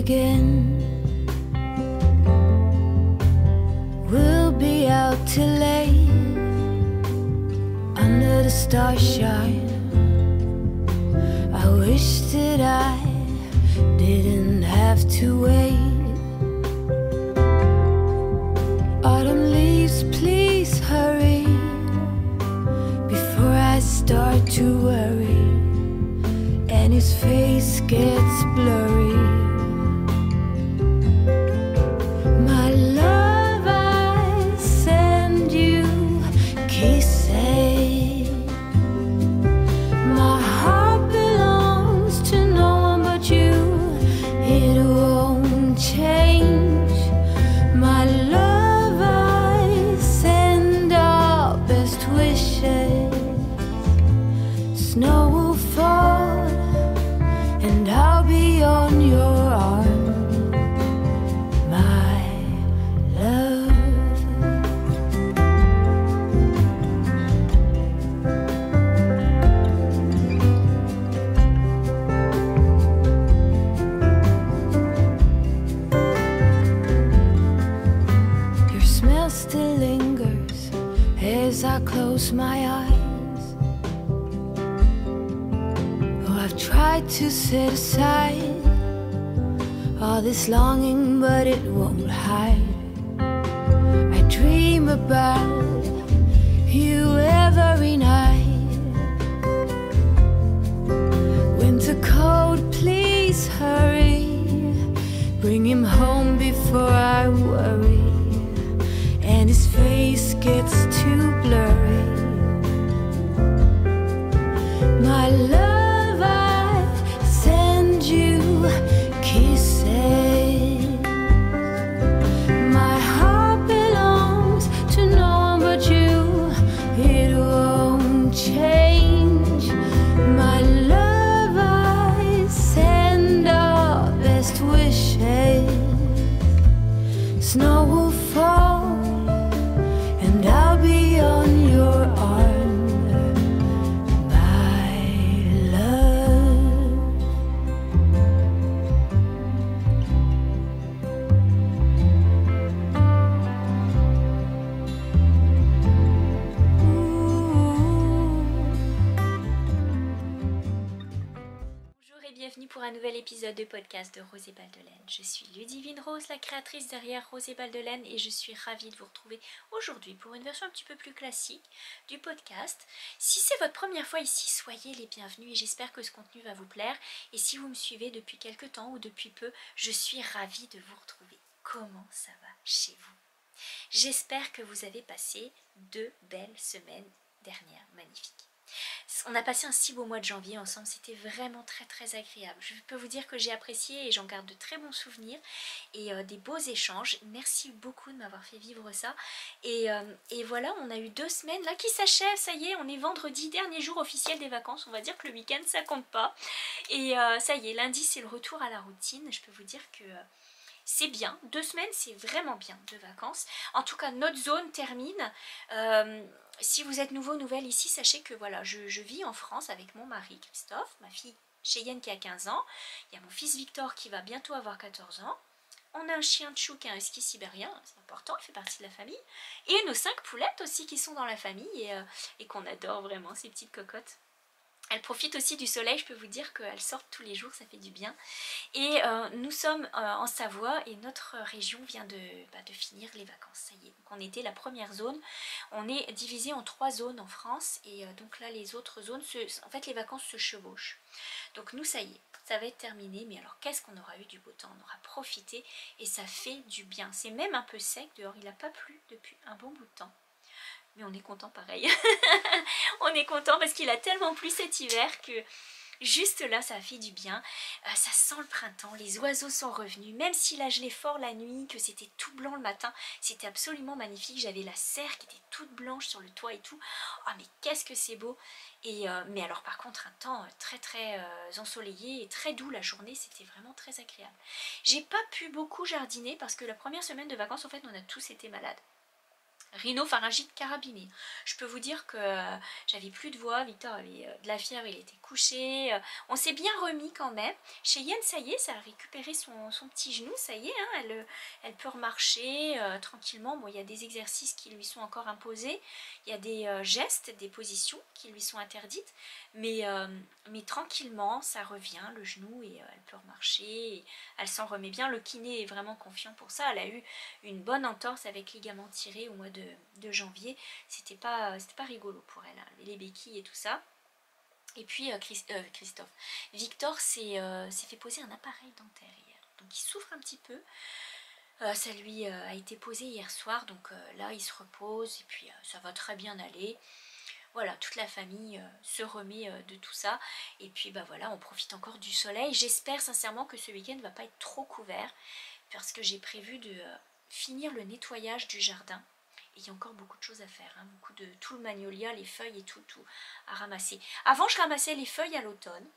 again. We'll be out till late under the starshine. I wish that I didn't have to wait. Autumn leaves, please hurry before I start to worry and his face gets blurry. My love, I send you kisses. My heart belongs to no one but you. It won't change. My love, I send our best wishes. Snow will fall and I'll be on your arm, my love. Your smell still lingers as I close my eyes. I've tried to set aside all this longing, but it won't hide. I dream about you every night. Winter cold, please hurry. Bring him home before I worry and his face gets too blurry. My love, my heart belongs to no one but you. It won't change. My love, I send our best wishes. Snow will fall and I'll be on your arm, my love. Bienvenue pour un nouvel épisode de podcast de Rose et Balles de Laine. Je suis Ludivine Rose, la créatrice derrière Rose et Balles de Laine, et je suis ravie de vous retrouver aujourd'hui pour une version un petit peu plus classique du podcast. Si c'est votre première fois ici, soyez les bienvenus et j'espère que ce contenu va vous plaire. Et si vous me suivez depuis quelque temps ou depuis peu, je suis ravie de vous retrouver. Comment ça va chez vous? J'espère que vous avez passé 2 belles semaines dernières, magnifiques. On a passé un si beau mois de janvier ensemble, c'était vraiment très agréable. Je peux vous dire que j'ai apprécié et j'en garde de très bons souvenirs et des beaux échanges. Merci beaucoup de m'avoir fait vivre ça. Et voilà, on a eu 2 semaines là qui s'achèvent, ça y est, on est vendredi, dernier jour officiel des vacances. On va dire que le week-end ça compte pas. Et ça y est, lundi c'est le retour à la routine. Je peux vous dire que c'est bien, 2 semaines c'est vraiment bien de vacances. En tout cas notre zone termine. Si vous êtes nouveau, nouvelle ici, sachez que voilà, je vis en France avec mon mari Christophe, ma fille Cheyenne qui a 15 ans, il y a mon fils Victor qui va bientôt avoir 14 ans. On a un chien de chou qui est un husky sibérien, c'est important, il fait partie de la famille. Et nos 5 poulettes aussi qui sont dans la famille et qu'on adore vraiment, ces petites cocottes. Elles profitent aussi du soleil, je peux vous dire qu'elles sortent tous les jours, ça fait du bien. Et nous sommes en Savoie et notre région vient de finir les vacances, ça y est. Donc on était la première zone, on est divisé en 3 zones en France et donc là les autres zones, en fait les vacances se chevauchent. Donc nous ça y est, ça va être terminé, mais alors qu'est-ce qu'on aura eu du beau temps, on aura profité et ça fait du bien. C'est même un peu sec dehors, il n'a pas plu depuis un bon bout de temps. Mais on est content pareil. On est content parce qu'il a tellement plu cet hiver que juste là ça fait du bien. Ça sent le printemps, les oiseaux sont revenus. Même s'il a gelé fort la nuit, que c'était tout blanc le matin, c'était absolument magnifique. J'avais la serre qui était toute blanche sur le toit et tout. Oh mais qu'est-ce que c'est beau. Mais alors par contre un temps très ensoleillé et très doux la journée, c'était vraiment très agréable. J'ai pas pu beaucoup jardiner parce que la première semaine de vacances en fait on a tous été malades. rhinopharyngite carabinée. Je peux vous dire que j'avais plus de voix, Victor avait de la fièvre, il était couché. On s'est bien remis quand même. Cheyenne, ça y est, ça a récupéré son petit genou, ça y est, hein, elle peut remarcher tranquillement. Bon, il y a des exercices qui lui sont encore imposés, il y a des gestes, des positions qui lui sont interdites, mais tranquillement, ça revient, le genou, et elle peut remarcher, et elle s'en remet bien. Le kiné est vraiment confiant pour ça. Elle a eu une bonne entorse avec ligament tiré au mois de janvier. C'était pas rigolo pour elle, hein, les béquilles et tout ça. Et puis Victor s'est fait poser un appareil dentaire hier, donc il souffre un petit peu. Ça lui a été posé hier soir, donc là il se repose, et puis ça va très bien aller. Voilà, toute la famille se remet de tout ça. Et puis bah voilà, on profite encore du soleil. J'espère sincèrement que ce week-end ne va pas être trop couvert, parce que j'ai prévu de finir le nettoyage du jardin. Et il y a encore beaucoup de choses à faire, hein, beaucoup de tout le magnolia, les feuilles et tout à ramasser. Avant, je ramassais les feuilles à l'automne,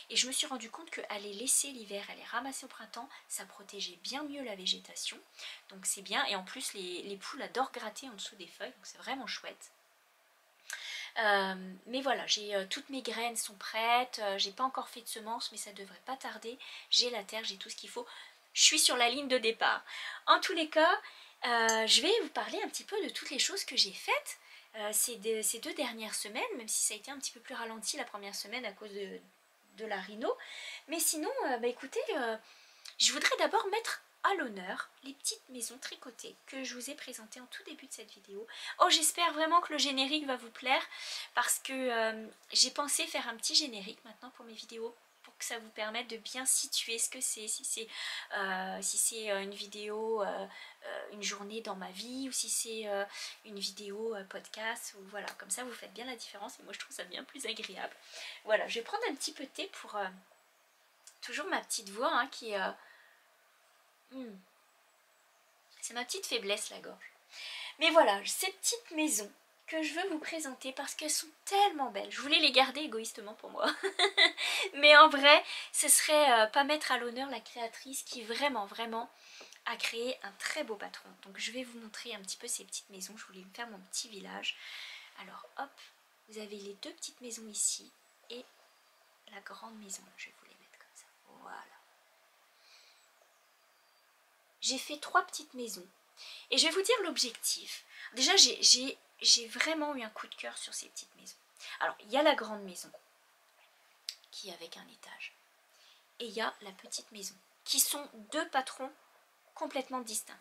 et je me suis rendu compte qu'à les laisser l'hiver, à les ramasser au printemps, ça protégeait bien mieux la végétation. Donc c'est bien, et en plus les poules adorent gratter en dessous des feuilles, donc c'est vraiment chouette. Mais voilà, toutes mes graines sont prêtes, j'ai pas encore fait de semences, mais ça devrait pas tarder. J'ai la terre, j'ai tout ce qu'il faut. Je suis sur la ligne de départ. En tous les cas, je vais vous parler un petit peu de toutes les choses que j'ai faites ces 2 dernières semaines, même si ça a été un petit peu plus ralenti la première semaine à cause de la rhino. Mais sinon, bah écoutez, je voudrais d'abord mettre à l'honneur les petites maisons tricotées que je vous ai présentées en tout début de cette vidéo. Oh, j'espère vraiment que le générique va vous plaire, parce que j'ai pensé faire un petit générique maintenant pour mes vidéos, pour que ça vous permette de bien situer ce que c'est, si c'est une vidéo, une journée dans ma vie, ou si c'est une vidéo podcast, ou voilà, comme ça vous faites bien la différence, et moi je trouve ça bien plus agréable. Voilà, je vais prendre un petit peu de thé pour toujours ma petite voix, hein, qui est... c'est ma petite faiblesse, la gorge. Mais voilà, ces petites maisons que je veux vous présenter parce qu'elles sont tellement belles. Je voulais les garder égoïstement pour moi. Mais en vrai, ce serait pas mettre à l'honneur la créatrice qui vraiment a créé un très beau patron. Donc je vais vous montrer un petit peu ces petites maisons. Je voulais me faire mon petit village. Alors hop, vous avez les 2 petites maisons ici et la grande maison. Je vais vous les mettre comme ça. Voilà. J'ai fait 3 petites maisons. Et je vais vous dire l'objectif. Déjà, j'ai vraiment eu un coup de cœur sur ces petites maisons. Alors, il y a la grande maison, qui est avec un étage. Et il y a la petite maison, qui sont 2 patrons complètement distincts.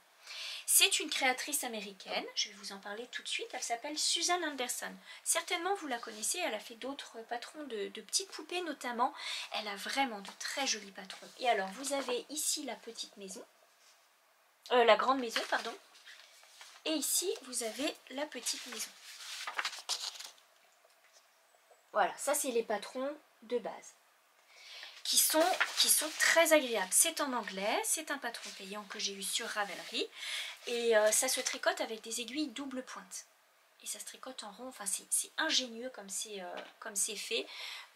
C'est une créatrice américaine, je vais vous en parler tout de suite, elle s'appelle Susan Anderson. Certainement vous la connaissez, elle a fait d'autres patrons de petites poupées notamment. Elle a vraiment de très jolis patrons. Et alors, vous avez ici la petite maison, la grande maison, pardon. Et ici, vous avez la petite maison. Voilà, ça c'est les patrons de base. Qui sont très agréables. C'est en anglais, c'est un patron payant que j'ai eu sur Ravelry. Et ça se tricote avec des aiguilles double pointe. Et ça se tricote en rond, enfin c'est ingénieux comme c'est fait.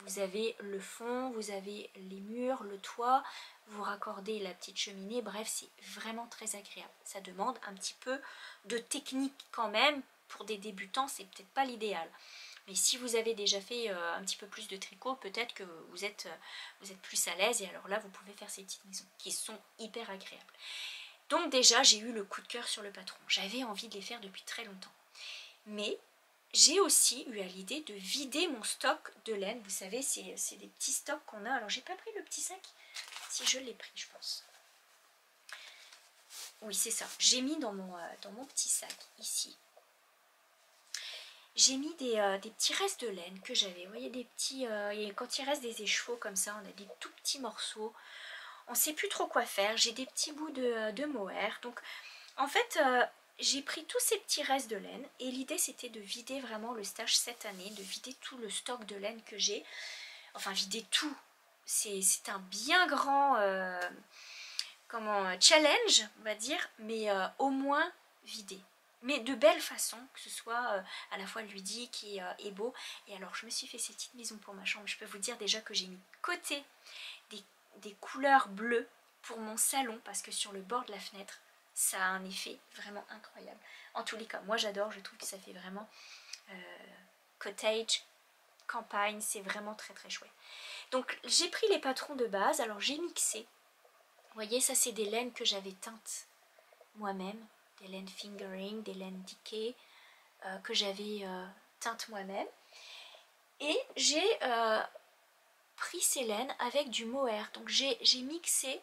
Vous avez le fond, vous avez les murs, le toit, vous raccordez la petite cheminée, bref c'est vraiment très agréable. Ça demande un petit peu de technique quand même, pour des débutants c'est peut-être pas l'idéal. Mais si vous avez déjà fait un petit peu plus de tricot, peut-être que vous êtes plus à l'aise, et alors là vous pouvez faire ces petites maisons qui sont hyper agréables. Donc déjà j'ai eu le coup de cœur sur le patron, j'avais envie de les faire depuis très longtemps. Mais j'ai aussi eu à l'idée de vider mon stock de laine. Vous savez, c'est des petits stocks qu'on a. Alors, j'ai pas pris le petit sac. Si, je l'ai pris, je pense. Oui, c'est ça. J'ai mis dans mon petit sac, ici. J'ai mis des petits restes de laine que j'avais. Vous voyez, des petits... quand il reste des écheveaux comme ça, on a des tout petits morceaux. On ne sait plus trop quoi faire. J'ai des petits bouts de mohair. Donc, en fait... j'ai pris tous ces petits restes de laine et l'idée c'était de vider vraiment le stage cette année, de vider tout le stock de laine que j'ai. Enfin vider tout, c'est un bien grand challenge on va dire, mais au moins vider. Mais de belle façon, que ce soit à la fois ludique et beau. Et alors je me suis fait ces petites maisons pour ma chambre. Je peux vous dire déjà que j'ai mis côté des couleurs bleues pour mon salon parce que sur le bord de la fenêtre, ça a un effet vraiment incroyable. En tous les cas, moi j'adore, je trouve que ça fait vraiment cottage, campagne, c'est vraiment très très chouette. Donc j'ai pris les patrons de base, alors j'ai mixé. Vous voyez, ça c'est des laines que j'avais teintes moi-même, des laines fingering, des laines decay que j'avais teintes moi-même. Et j'ai pris ces laines avec du mohair. Donc j'ai mixé,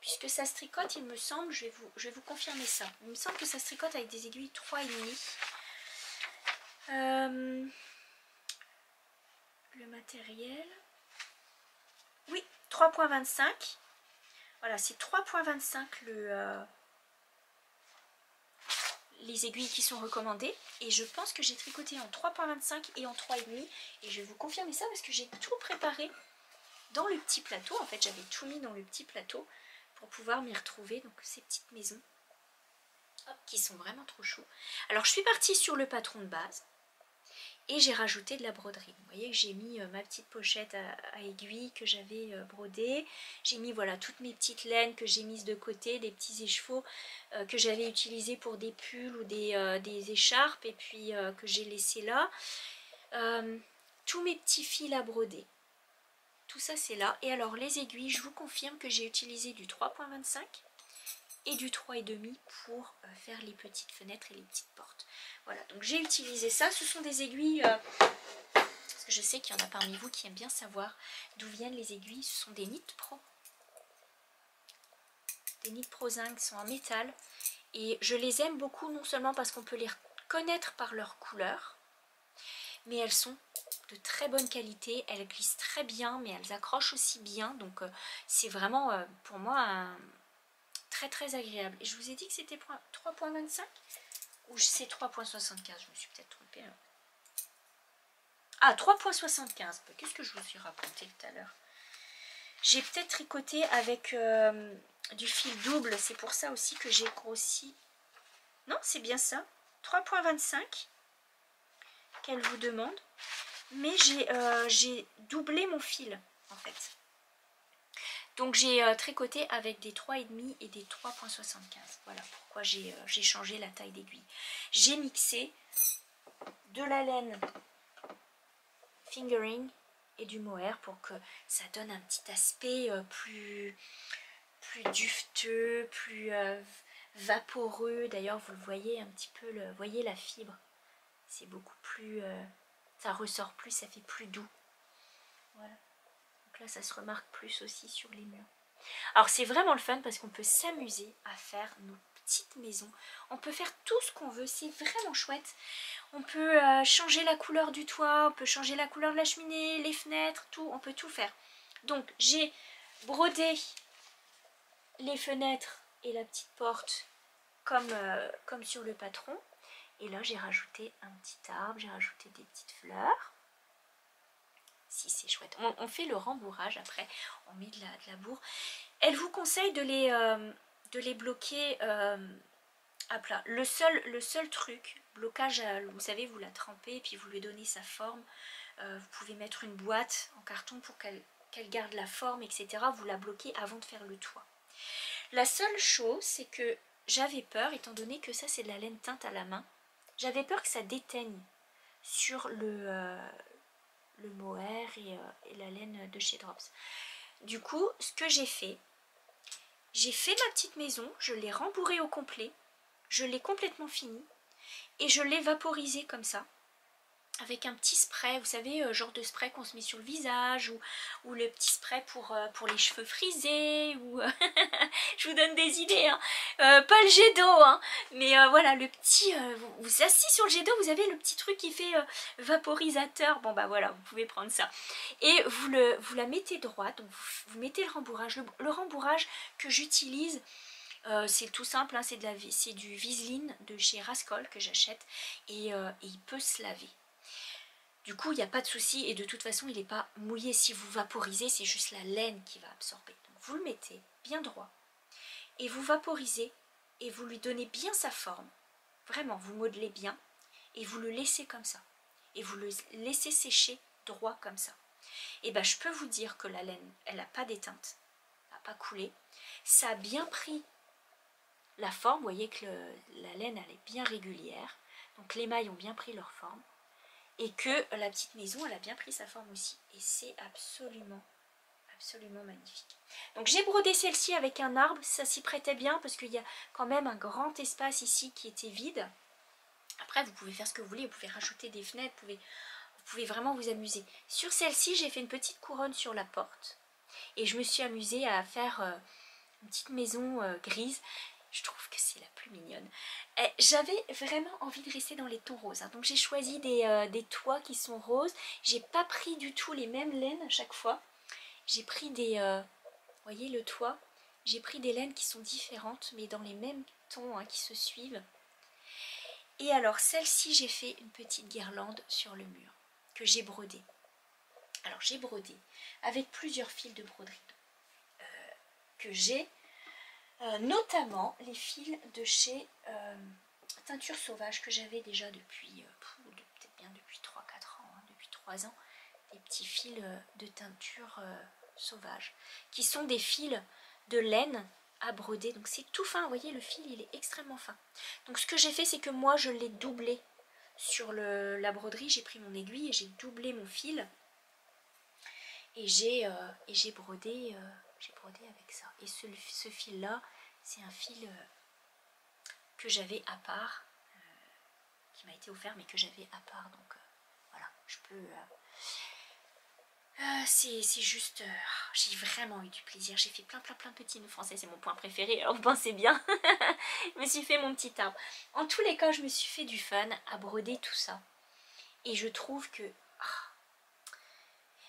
puisque ça se tricote, il me semble, je vais vous confirmer ça. Il me semble que ça se tricote avec des aiguilles 3,5. Le matériel, oui, 3,25. Voilà, c'est 3,25 les aiguilles qui sont recommandées. Et je pense que j'ai tricoté en 3,25 et en 3,5. Et je vais vous confirmer ça parce que j'ai tout préparé dans le petit plateau. En fait, j'avais tout mis dans le petit plateau pour pouvoir m'y retrouver. Donc, ces petites maisons qui sont vraiment trop chauds. Alors, je suis partie sur le patron de base. Et j'ai rajouté de la broderie. Vous voyez que j'ai mis ma petite pochette à aiguilles que j'avais brodée. J'ai mis voilà toutes mes petites laines que j'ai mises de côté, des petits écheveaux que j'avais utilisés pour des pulls ou des écharpes et puis que j'ai laissé là. Tous mes petits fils à broder. Tout ça c'est là. Et alors les aiguilles, je vous confirme que j'ai utilisé du 3,25 et du 3,5 pour faire les petites fenêtres et les petites portes. Voilà, donc j'ai utilisé ça. Ce sont des aiguilles, parce que je sais qu'il y en a parmi vous qui aiment bien savoir d'où viennent les aiguilles. Ce sont des Knit Pro. Des Knit Pro Zinc sont en métal. Et je les aime beaucoup, non seulement parce qu'on peut les reconnaître par leur couleur, mais elles sont de très bonne qualité. Elles glissent très bien, mais elles accrochent aussi bien. Donc c'est vraiment pour moi très très agréable. Et je vous ai dit que c'était 3,25 ou c'est 3,75, je me suis peut-être trompée. Ah, 3,75. Qu'est-ce que je vous ai raconté tout à l'heure? J'ai peut-être tricoté avec du fil double. C'est pour ça aussi que j'ai grossi. Non, c'est bien ça. 3,25 qu'elle vous demande. Mais j'ai doublé mon fil en fait. Donc j'ai tricoté avec des 3,5 et des 3,75. Voilà pourquoi j'ai changé la taille d'aiguille. J'ai mixé de la laine fingering et du mohair pour que ça donne un petit aspect plus dufteux, plus vaporeux. D'ailleurs vous le voyez un petit peu, voyez la fibre. C'est beaucoup plus... ça ressort plus, ça fait plus doux. Voilà. Donc là ça se remarque plus aussi sur les murs. Alors c'est vraiment le fun parce qu'on peut s'amuser à faire nos petites maisons. On peut faire tout ce qu'on veut, c'est vraiment chouette. On peut changer la couleur du toit, on peut changer la couleur de la cheminée, les fenêtres, tout, on peut tout faire. Donc j'ai brodé les fenêtres et la petite porte comme sur le patron. Et là j'ai rajouté un petit arbre, j'ai rajouté des petites fleurs. Si c'est chouette. On fait le rembourrage après, on met de la bourre. Elle vous conseille de les bloquer à plat. Le seul truc, blocage, vous savez, vous la trempez et puis vous lui donnez sa forme. Vous pouvez mettre une boîte en carton pour qu'elle garde la forme, etc. Vous la bloquez avant de faire le toit. La seule chose, c'est que j'avais peur, étant donné que ça c'est de la laine teinte à la main, j'avais peur que ça déteigne sur le mohair et la laine de chez Drops. Du coup, ce que j'ai fait ma petite maison, je l'ai rembourrée au complet, je l'ai complètement finie et je l'ai vaporisée comme ça, avec un petit spray, vous savez, genre de spray qu'on se met sur le visage, ou le petit spray pour les cheveux frisés, ou je vous donne des idées, hein. Pas le jet d'eau, hein, mais voilà, le petit, vous assis sur le jet d'eau, vous avez le petit truc qui fait vaporisateur, bon bah voilà, vous pouvez prendre ça, et vous la mettez droite, donc vous mettez le rembourrage, le rembourrage que j'utilise, c'est tout simple, hein, c'est du Viseline de chez Rascol que j'achète, et il peut se laver. Du coup, il n'y a pas de souci et de toute façon, il n'est pas mouillé. Si vous vaporisez, c'est juste la laine qui va absorber. Donc, vous le mettez bien droit et vous vaporisez et vous lui donnez bien sa forme. Vraiment, vous modelez bien et vous le laissez comme ça. Et vous le laissez sécher droit comme ça. Et bien, je peux vous dire que la laine, elle n'a pas d'éteinte, elle n'a pas coulé. Ça a bien pris la forme, vous voyez que la laine elle est bien régulière, donc les mailles ont bien pris leur forme, et que la petite maison elle a bien pris sa forme aussi, et c'est absolument magnifique. Donc j'ai brodé celle-ci avec un arbre, ça s'y prêtait bien parce qu'il y a quand même un grand espace ici qui était vide. Après vous pouvez faire ce que vous voulez, vous pouvez rajouter des fenêtres, vous pouvez vraiment vous amuser. Sur celle-ci j'ai fait une petite couronne sur la porte, et je me suis amusée à faire une petite maison grise. Je trouve que c'est la plus mignonne. J'avais vraiment envie de rester dans les tons roses, hein. Donc j'ai choisi des toits qui sont roses. J'ai pas pris du tout les mêmes laines à chaque fois. J'ai pris des... vous voyez le toit, j'ai pris des laines qui sont différentes, mais dans les mêmes tons, hein, qui se suivent. Et alors celle-ci, j'ai fait une petite guirlande sur le mur, que j'ai brodée. Alors j'ai brodé avec plusieurs fils de broderie que j'ai, notamment les fils de chez Teinture Sauvage, que j'avais déjà depuis, peut-être bien depuis 3-4 ans, hein, depuis 3 ans, des petits fils de teinture sauvage, qui sont des fils de laine à broder, donc c'est tout fin, vous voyez le fil il est extrêmement fin. Donc ce que j'ai fait c'est que moi je l'ai doublé sur la broderie, j'ai pris mon aiguille et j'ai doublé mon fil, et j'ai brodé avec ça. Et ce fil là c'est un fil que j'avais à part, qui m'a été offert mais que j'avais à part, donc voilà, je peux... c'est juste... j'ai vraiment eu du plaisir. J'ai fait plein de petits nœuds français. C'est mon point préféré, alors vous pensez bien. Je me suis fait mon petit arbre. En tous les cas, je me suis fait du fun à broder tout ça. Et je trouve que...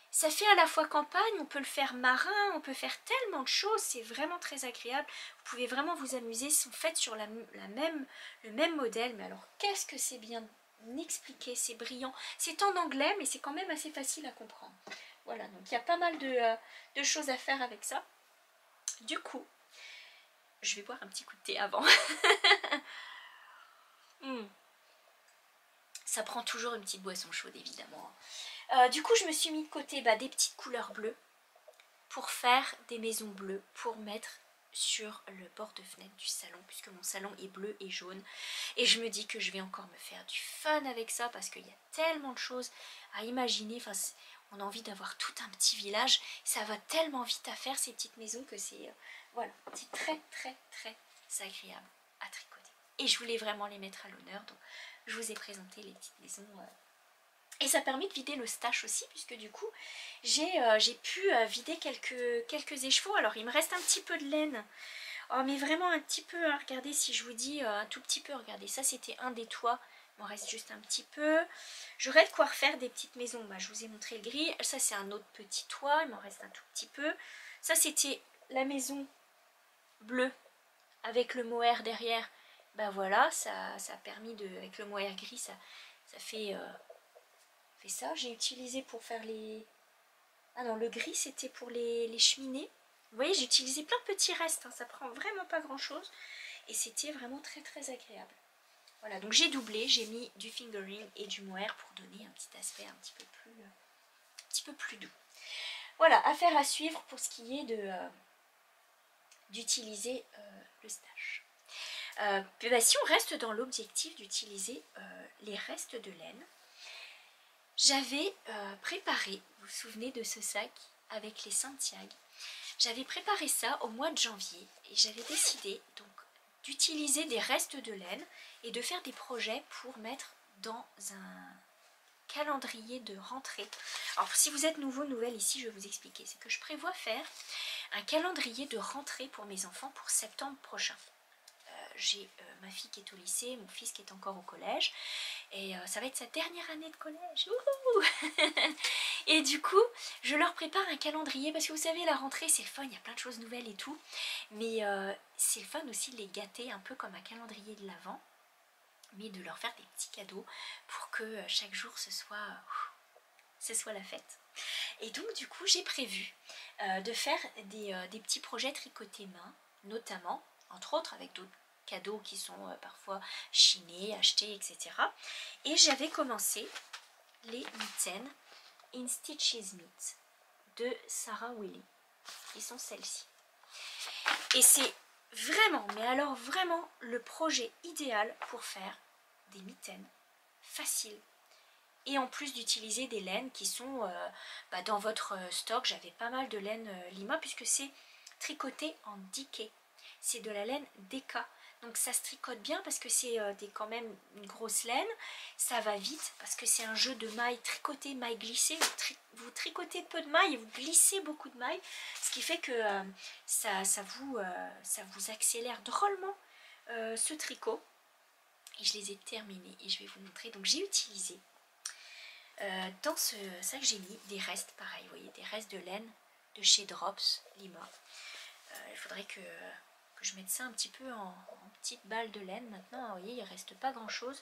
ça fait à la fois campagne, on peut le faire marin, on peut faire tellement de choses. C'est vraiment très agréable. Vous pouvez vraiment vous amuser. Ils sont faits sur le même modèle. Mais alors, qu'est-ce que c'est bien expliqué. C'est brillant. C'est en anglais, mais c'est quand même assez facile à comprendre. Voilà, donc il y a pas mal de choses à faire avec ça. Du coup, je vais boire un petit coup de thé avant. Ça prend toujours une petite boisson chaude, évidemment. Du coup, je me suis mis de côté des petites couleurs bleues pour faire des maisons bleues, pour mettre sur le bord de fenêtre du salon, puisque mon salon est bleu et jaune. Et je me dis que je vais encore me faire du fun avec ça, parce qu'il y a tellement de choses à imaginer. Enfin, on a envie d'avoir tout un petit village. Ça va tellement vite à faire ces petites maisons que c'est voilà, c'est très agréable à tricoter. Et je voulais vraiment les mettre à l'honneur, donc je vous ai présenté les petites maisons. Et ça permet de vider le stash aussi, puisque du coup j'ai pu vider quelques écheveaux. Alors il me reste un petit peu de laine. Oh, mais vraiment un petit peu, hein. Regardez, si je vous dis un tout petit peu, regardez, ça c'était un des toits. Il m'en reste juste un petit peu. J'aurais de quoi refaire des petites maisons. Je vous ai montré le gris. Ça, c'est un autre petit toit. Il m'en reste un tout petit peu. Ça, c'était la maison bleue avec le mohair derrière. Voilà, ça a permis de... Avec le mohair gris, ça fait ça. J'ai utilisé pour faire les... Ah non, le gris, c'était pour les cheminées. Vous voyez, j'ai utilisé plein de petits restes. Hein. Ça prend vraiment pas grand-chose. Et c'était vraiment très agréable. Voilà, donc j'ai doublé, j'ai mis du fingering et du mohair pour donner un petit aspect un petit peu plus doux. Voilà, affaire à suivre pour ce qui est d'utiliser le stash. Si on reste dans l'objectif d'utiliser les restes de laine, j'avais préparé, vous vous souvenez de ce sac avec les Santiago, j'avais préparé ça au mois de janvier et j'avais décidé donc d'utiliser des restes de laine et de faire des projets pour mettre dans un calendrier de rentrée. Alors si vous êtes nouvelle ici, je vais vous expliquer. C'est que je prévois faire un calendrier de rentrée pour mes enfants pour septembre prochain. J'ai ma fille qui est au lycée, mon fils qui est encore au collège, et ça va être sa dernière année de collège. Et du coup, je leur prépare un calendrier, parce que vous savez, la rentrée c'est le fun, il y a plein de choses nouvelles et tout, mais c'est le fun aussi de les gâter un peu comme un calendrier de l'Avent, mais de leur faire des petits cadeaux pour que chaque jour ce soit la fête. Et donc du coup, j'ai prévu de faire des petits projets tricotés main, notamment, entre autres avec d'autres cadeaux qui sont parfois chinés, achetés, etc. Et j'avais commencé les mitaines In Stitches Knit de Sarah Wiley, qui sont celles-ci. Et c'est vraiment, mais alors vraiment le projet idéal pour faire des mitaines faciles. Et en plus d'utiliser des laines qui sont dans votre stock. J'avais pas mal de laine Lima puisque c'est tricoté en Diké. C'est de la laine Deka. Donc ça se tricote bien parce que c'est quand même une grosse laine. Ça va vite parce que c'est un jeu de mailles tricoté, mailles glissées. Vous tricotez peu de mailles et vous glissez beaucoup de mailles. Ce qui fait que ça vous accélère drôlement ce tricot. Et je les ai terminés et je vais vous montrer. Donc j'ai utilisé dans ce sac, j'ai mis des restes, pareil, vous voyez, des restes de laine de chez Drops Lima. Il faudrait que je mette ça un petit peu en petites balles de laine. Maintenant, vous voyez, il ne reste pas grand chose.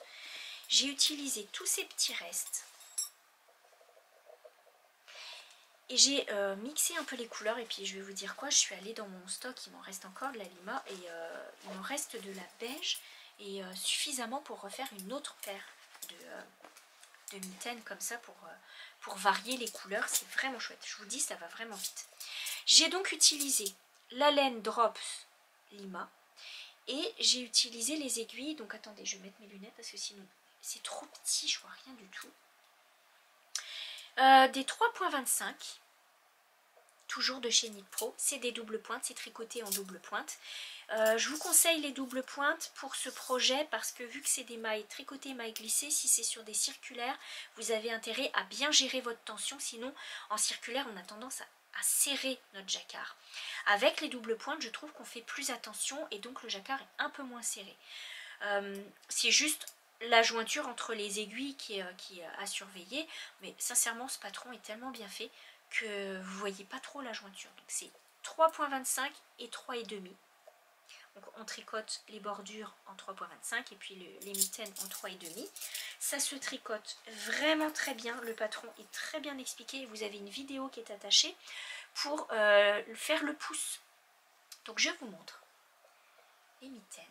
J'ai utilisé tous ces petits restes et j'ai mixé un peu les couleurs. Et puis je vais vous dire quoi, je suis allée dans mon stock, il m'en reste encore de la Lima et il m'en reste de la beige et suffisamment pour refaire une autre paire de mitaines comme ça pour varier les couleurs. C'est vraiment chouette, je vous dis, ça va vraiment vite. J'ai donc utilisé la laine Drops Lima et j'ai utilisé les aiguilles. Donc attendez, je vais mettre mes lunettes parce que sinon c'est trop petit, je vois rien du tout. Des 3.25, toujours de chez Knit Pro, c'est des doubles pointes, c'est tricoté en double pointe. Je vous conseille les doubles pointes pour ce projet parce que vu que c'est des mailles tricotées, mailles glissées, si c'est sur des circulaires, vous avez intérêt à bien gérer votre tension, sinon en circulaire on a tendance à serrer notre jacquard. Avec les doubles pointes, je trouve qu'on fait plus attention et donc le jacquard est un peu moins serré. C'est juste la jointure entre les aiguilles qui est à surveiller, mais sincèrement ce patron est tellement bien fait que vous voyez pas trop la jointure. Donc c'est 3.25 et 3,5. Donc on tricote les bordures en 3.25 et puis les mitaines en 3,5. Ça se tricote vraiment très bien, le patron est très bien expliqué. Vous avez une vidéo qui est attachée pour faire le pouce. Donc je vous montre les mitaines.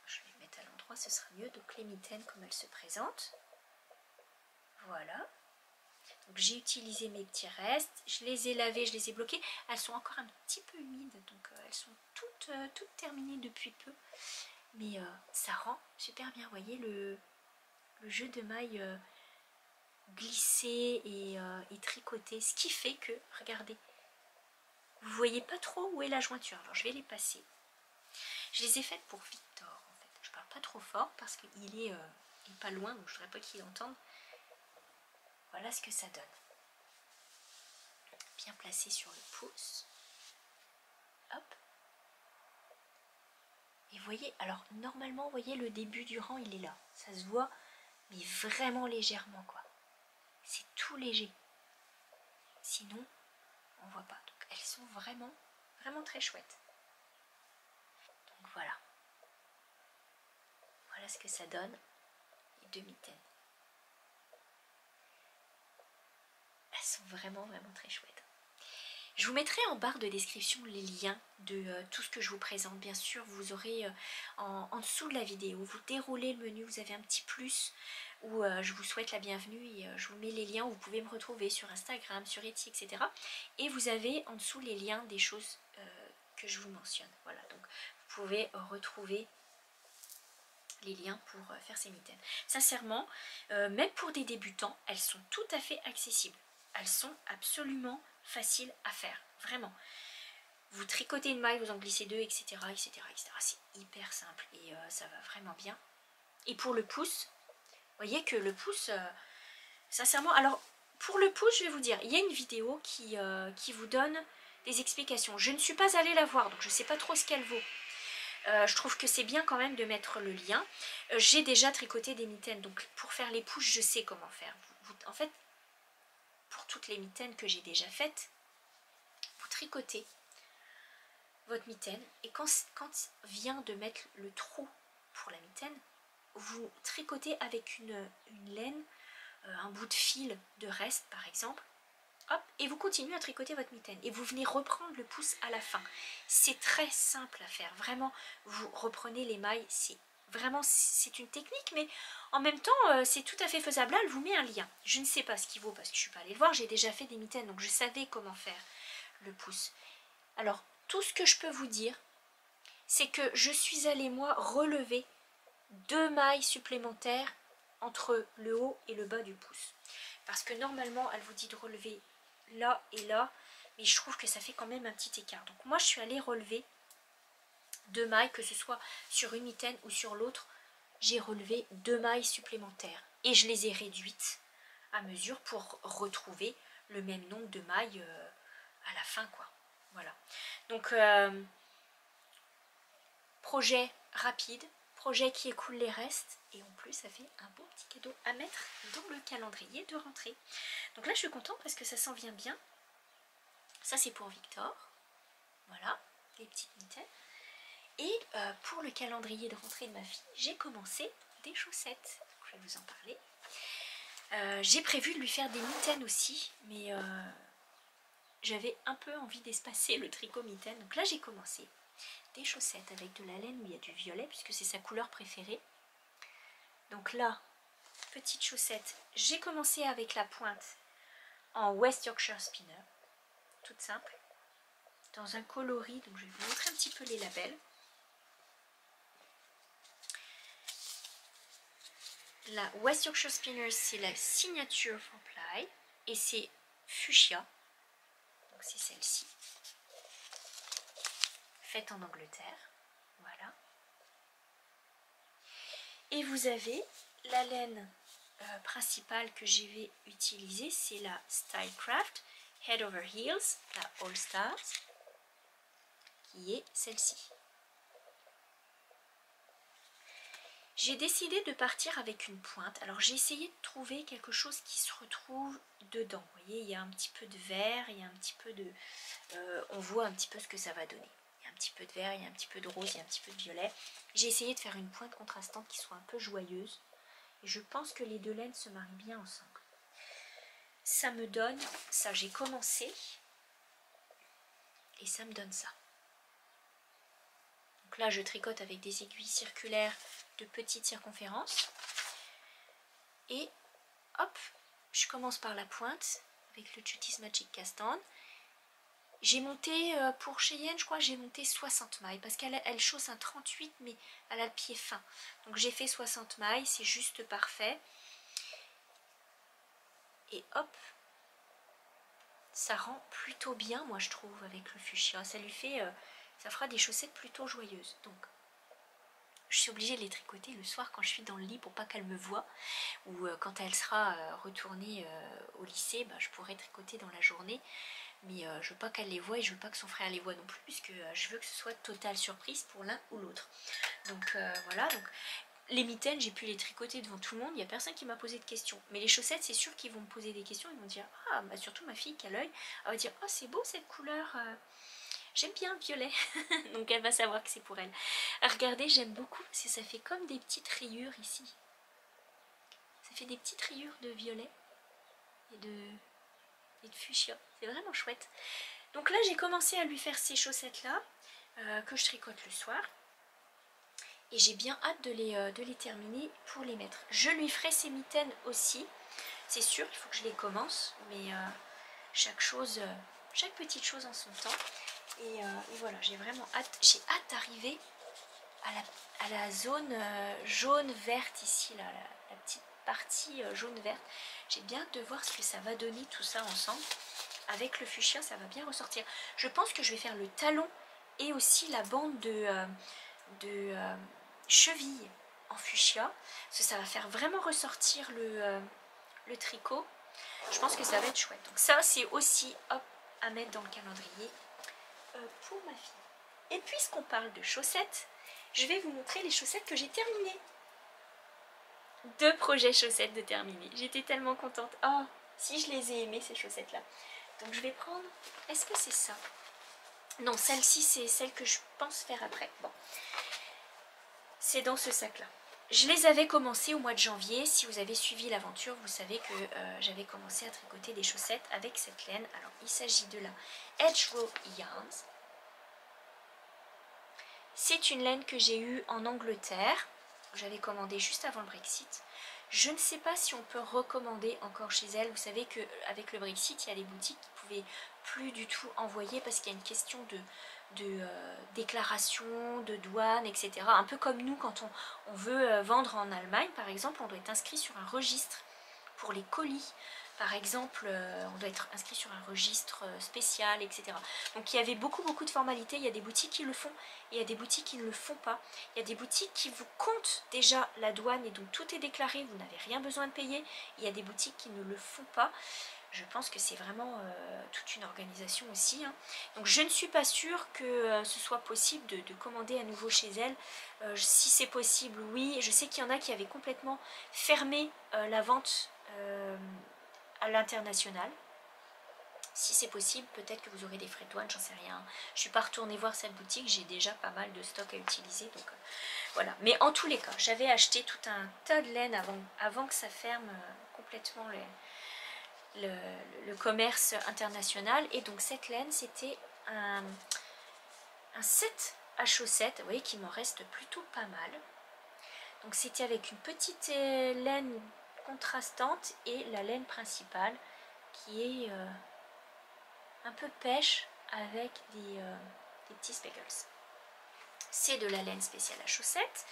Je vais les mettre à l'endroit, ce sera mieux. Donc les mitaines comme elles se présentent. Voilà. Donc j'ai utilisé mes petits restes, je les ai lavés, je les ai bloqués. Elles sont encore un petit peu humides, donc elles sont toutes terminées depuis peu. Mais ça rend super bien, vous voyez, le jeu de mailles glissé et tricoté. Ce qui fait que, regardez, vous voyez pas trop où est la jointure. Alors je vais les passer. Je les ai faites pour Victor, en fait. Je parle pas trop fort parce qu'il est pas loin, donc je voudrais pas qu'il entende. Voilà ce que ça donne. Bien placé sur le pouce. Hop. Et vous voyez, alors normalement, vous voyez le début du rang, il est là. Ça se voit, mais vraiment légèrement, quoi. C'est tout léger. Sinon, on voit pas. Donc elles sont vraiment très chouettes. Donc voilà. Voilà ce que ça donne, les deux mitaines. Elles sont vraiment très chouettes. Je vous mettrai en barre de description les liens de tout ce que je vous présente. Bien sûr, vous aurez en dessous de la vidéo, vous déroulez le menu, vous avez un petit plus où je vous souhaite la bienvenue et je vous mets les liens où vous pouvez me retrouver sur Instagram, sur Etsy, etc. Et vous avez en dessous les liens des choses que je vous mentionne. Voilà, donc vous pouvez retrouver les liens pour faire ces mitaines. Sincèrement, même pour des débutants, elles sont tout à fait accessibles. Elles sont absolument faciles à faire, vraiment. Vous tricotez une maille, vous en glissez deux, etc. etc., etc. C'est hyper simple et ça va vraiment bien. Et pour le pouce, vous voyez que le pouce, sincèrement, alors pour le pouce, je vais vous dire, il y a une vidéo qui vous donne des explications. Je ne suis pas allée la voir, donc je ne sais pas trop ce qu'elle vaut. Je trouve que c'est bien quand même de mettre le lien. J'ai déjà tricoté des mitaines, donc pour faire les pouces, je sais comment faire. En fait, pour toutes les mitaines que j'ai déjà faites, vous tricotez votre mitaine et quand vient de mettre le trou pour la mitaine, vous tricotez avec une laine, un bout de fil de reste par exemple, hop, et vous continuez à tricoter votre mitaine et vous venez reprendre le pouce à la fin. C'est très simple à faire, vraiment. Vous reprenez les mailles, c'est une technique, mais en même temps c'est tout à fait faisable. Là elle vous met un lien, je ne sais pas ce qu'il vaut parce que je ne suis pas allée le voir, j'ai déjà fait des mitaines donc je savais comment faire le pouce. Alors tout ce que je peux vous dire, c'est que je suis allée moi relever 2 mailles supplémentaires entre le haut et le bas du pouce. Parce que normalement elle vous dit de relever là et là, mais je trouve que ça fait quand même un petit écart. Donc moi je suis allée relever 2 mailles, que ce soit sur une mitaine ou sur l'autre, j'ai relevé 2 mailles supplémentaires. Et je les ai réduites à mesure pour retrouver le même nombre de mailles à la fin, quoi. Voilà. Donc projet rapide, projet qui écoule les restes, et en plus ça fait un beau petit cadeau à mettre dans le calendrier de rentrée. Donc là je suis contente parce que ça s'en vient bien. Ça c'est pour Victor, voilà, les petites mitaines. Et pour le calendrier de rentrée de ma fille, j'ai commencé des chaussettes. Je vais vous en parler. J'ai prévu de lui faire des mitaines aussi, mais j'avais un peu envie d'espacer le tricot mitaine. Donc là j'ai commencé des chaussettes avec de la laine où il y a du violet, puisque c'est sa couleur préférée. Donc là, petite chaussette, j'ai commencé avec la pointe en West Yorkshire Spinner, toute simple, dans un coloris. Donc je vais vous montrer un petit peu les labels. La West Yorkshire Spinner, c'est la signature for ply et c'est fuchsia, donc c'est celle-ci, faite en Angleterre, voilà. Et vous avez la laine principale que je vais utiliser, c'est la Stylecraft Head Over Heels, la All Stars, qui est celle-ci. J'ai décidé de partir avec une pointe. Alors j'ai essayé de trouver quelque chose qui se retrouve dedans. Vous voyez, il y a un petit peu de vert, il y a un petit peu de... on voit un petit peu ce que ça va donner. Il y a un petit peu de vert, il y a un petit peu de rose, il y a un petit peu de violet. J'ai essayé de faire une pointe contrastante qui soit un peu joyeuse. Et je pense que les deux laines se marient bien ensemble. Ça me donne... Ça, j'ai commencé. Et ça me donne ça. Donc là, je tricote avec des aiguilles circulaires de petite circonférence. Et hop, je commence par la pointe avec le Judy's Magic Cast On. J'ai monté, pour Cheyenne, je crois que j'ai monté 60 mailles, parce qu'elle chausse un 38, mais elle a le pied fin. Donc j'ai fait 60 mailles, c'est juste parfait. Et hop, ça rend plutôt bien, moi je trouve, avec le fuchsia. Ça lui fait, ça fera des chaussettes plutôt joyeuses. Donc je suis obligée de les tricoter le soir quand je suis dans le lit pour pas qu'elle me voie, ou quand elle sera retournée au lycée, bah, je pourrai tricoter dans la journée, mais je veux pas qu'elle les voie et je veux pas que son frère les voie non plus, puisque je veux que ce soit totale surprise pour l'un ou l'autre. Donc voilà, donc les mitaines j'ai pu les tricoter devant tout le monde, il n'y a personne qui m'a posé de questions, mais les chaussettes c'est sûr qu'ils vont me poser des questions, ils vont dire ah, bah surtout ma fille qui a l'œil, elle va dire oh c'est beau cette couleur, j'aime bien le violet. Donc elle va savoir que c'est pour elle. Regardez, j'aime beaucoup parce que ça fait comme des petites rayures ici. Ça fait des petites rayures de violet et de fuchsia. C'est vraiment chouette. Donc là j'ai commencé à lui faire ces chaussettes là que je tricote le soir. Et j'ai bien hâte de les terminer pour les mettre. Je lui ferai ses mitaines aussi. C'est sûr, il faut que je les commence. Mais chaque petite chose en son temps. Et voilà, j'ai vraiment hâte. J'ai hâte d'arriver à la zone jaune-verte ici, là, la petite partie jaune-verte. J'ai bien hâte de voir ce que ça va donner tout ça ensemble. Avec le fuchsia, ça va bien ressortir. Je pense que je vais faire le talon et aussi la bande de cheville en fuchsia. Parce que ça va faire vraiment ressortir le tricot. Je pense que ça va être chouette. Donc ça, c'est aussi hop, à mettre dans le calendrier pour ma fille. Et puisqu'on parle de chaussettes, je vais vous montrer les chaussettes que j'ai terminées. 2 projets chaussettes de terminer. J'étais tellement contente. Oh, si je les ai aimées ces chaussettes là. Donc je vais prendre, est-ce que c'est ça? Non, celle-ci c'est celle que je pense faire après. Bon, c'est dans ce sac là. Je les avais commencé au mois de janvier. Si vous avez suivi l'aventure, vous savez que j'avais commencé à tricoter des chaussettes avec cette laine. Alors il s'agit de la Edgerow Yarns. C'est une laine que j'ai eue en Angleterre. J'avais commandé juste avant le Brexit. Je ne sais pas si on peut recommander encore chez elle. Vous savez qu'avec le Brexit, il y a des boutiques qui ne pouvaient plus du tout envoyer parce qu'il y a une question de déclaration, de douane, etc. Un peu comme nous, quand on veut vendre en Allemagne, par exemple, on doit être inscrit sur un registre pour les colis. Par exemple, on doit être inscrit sur un registre spécial, etc. Donc il y avait beaucoup de formalités. Il y a des boutiques qui le font, et il y a des boutiques qui ne le font pas. Il y a des boutiques qui vous comptent déjà la douane et donc tout est déclaré, vous n'avez rien besoin de payer. Il y a des boutiques qui ne le font pas. Je pense que c'est vraiment toute une organisation aussi, hein. Donc je ne suis pas sûre que ce soit possible de commander à nouveau chez elle. Si c'est possible, oui. Je sais qu'il y en a qui avaient complètement fermé la vente à l'international. Si c'est possible, peut-être que vous aurez des frais de douane, j'en sais rien. Je ne suis pas retournée voir cette boutique, j'ai déjà pas mal de stock à utiliser. Donc voilà. Mais en tous les cas, j'avais acheté tout un tas de laine avant que ça ferme complètement le commerce international. Et donc cette laine, c'était un set à chaussettes, vous voyez qu'il m'en reste plutôt pas mal. Donc c'était avec une petite laine contrastante et la laine principale qui est un peu pêche avec des petits speckles. C'est de la laine spéciale à chaussettes.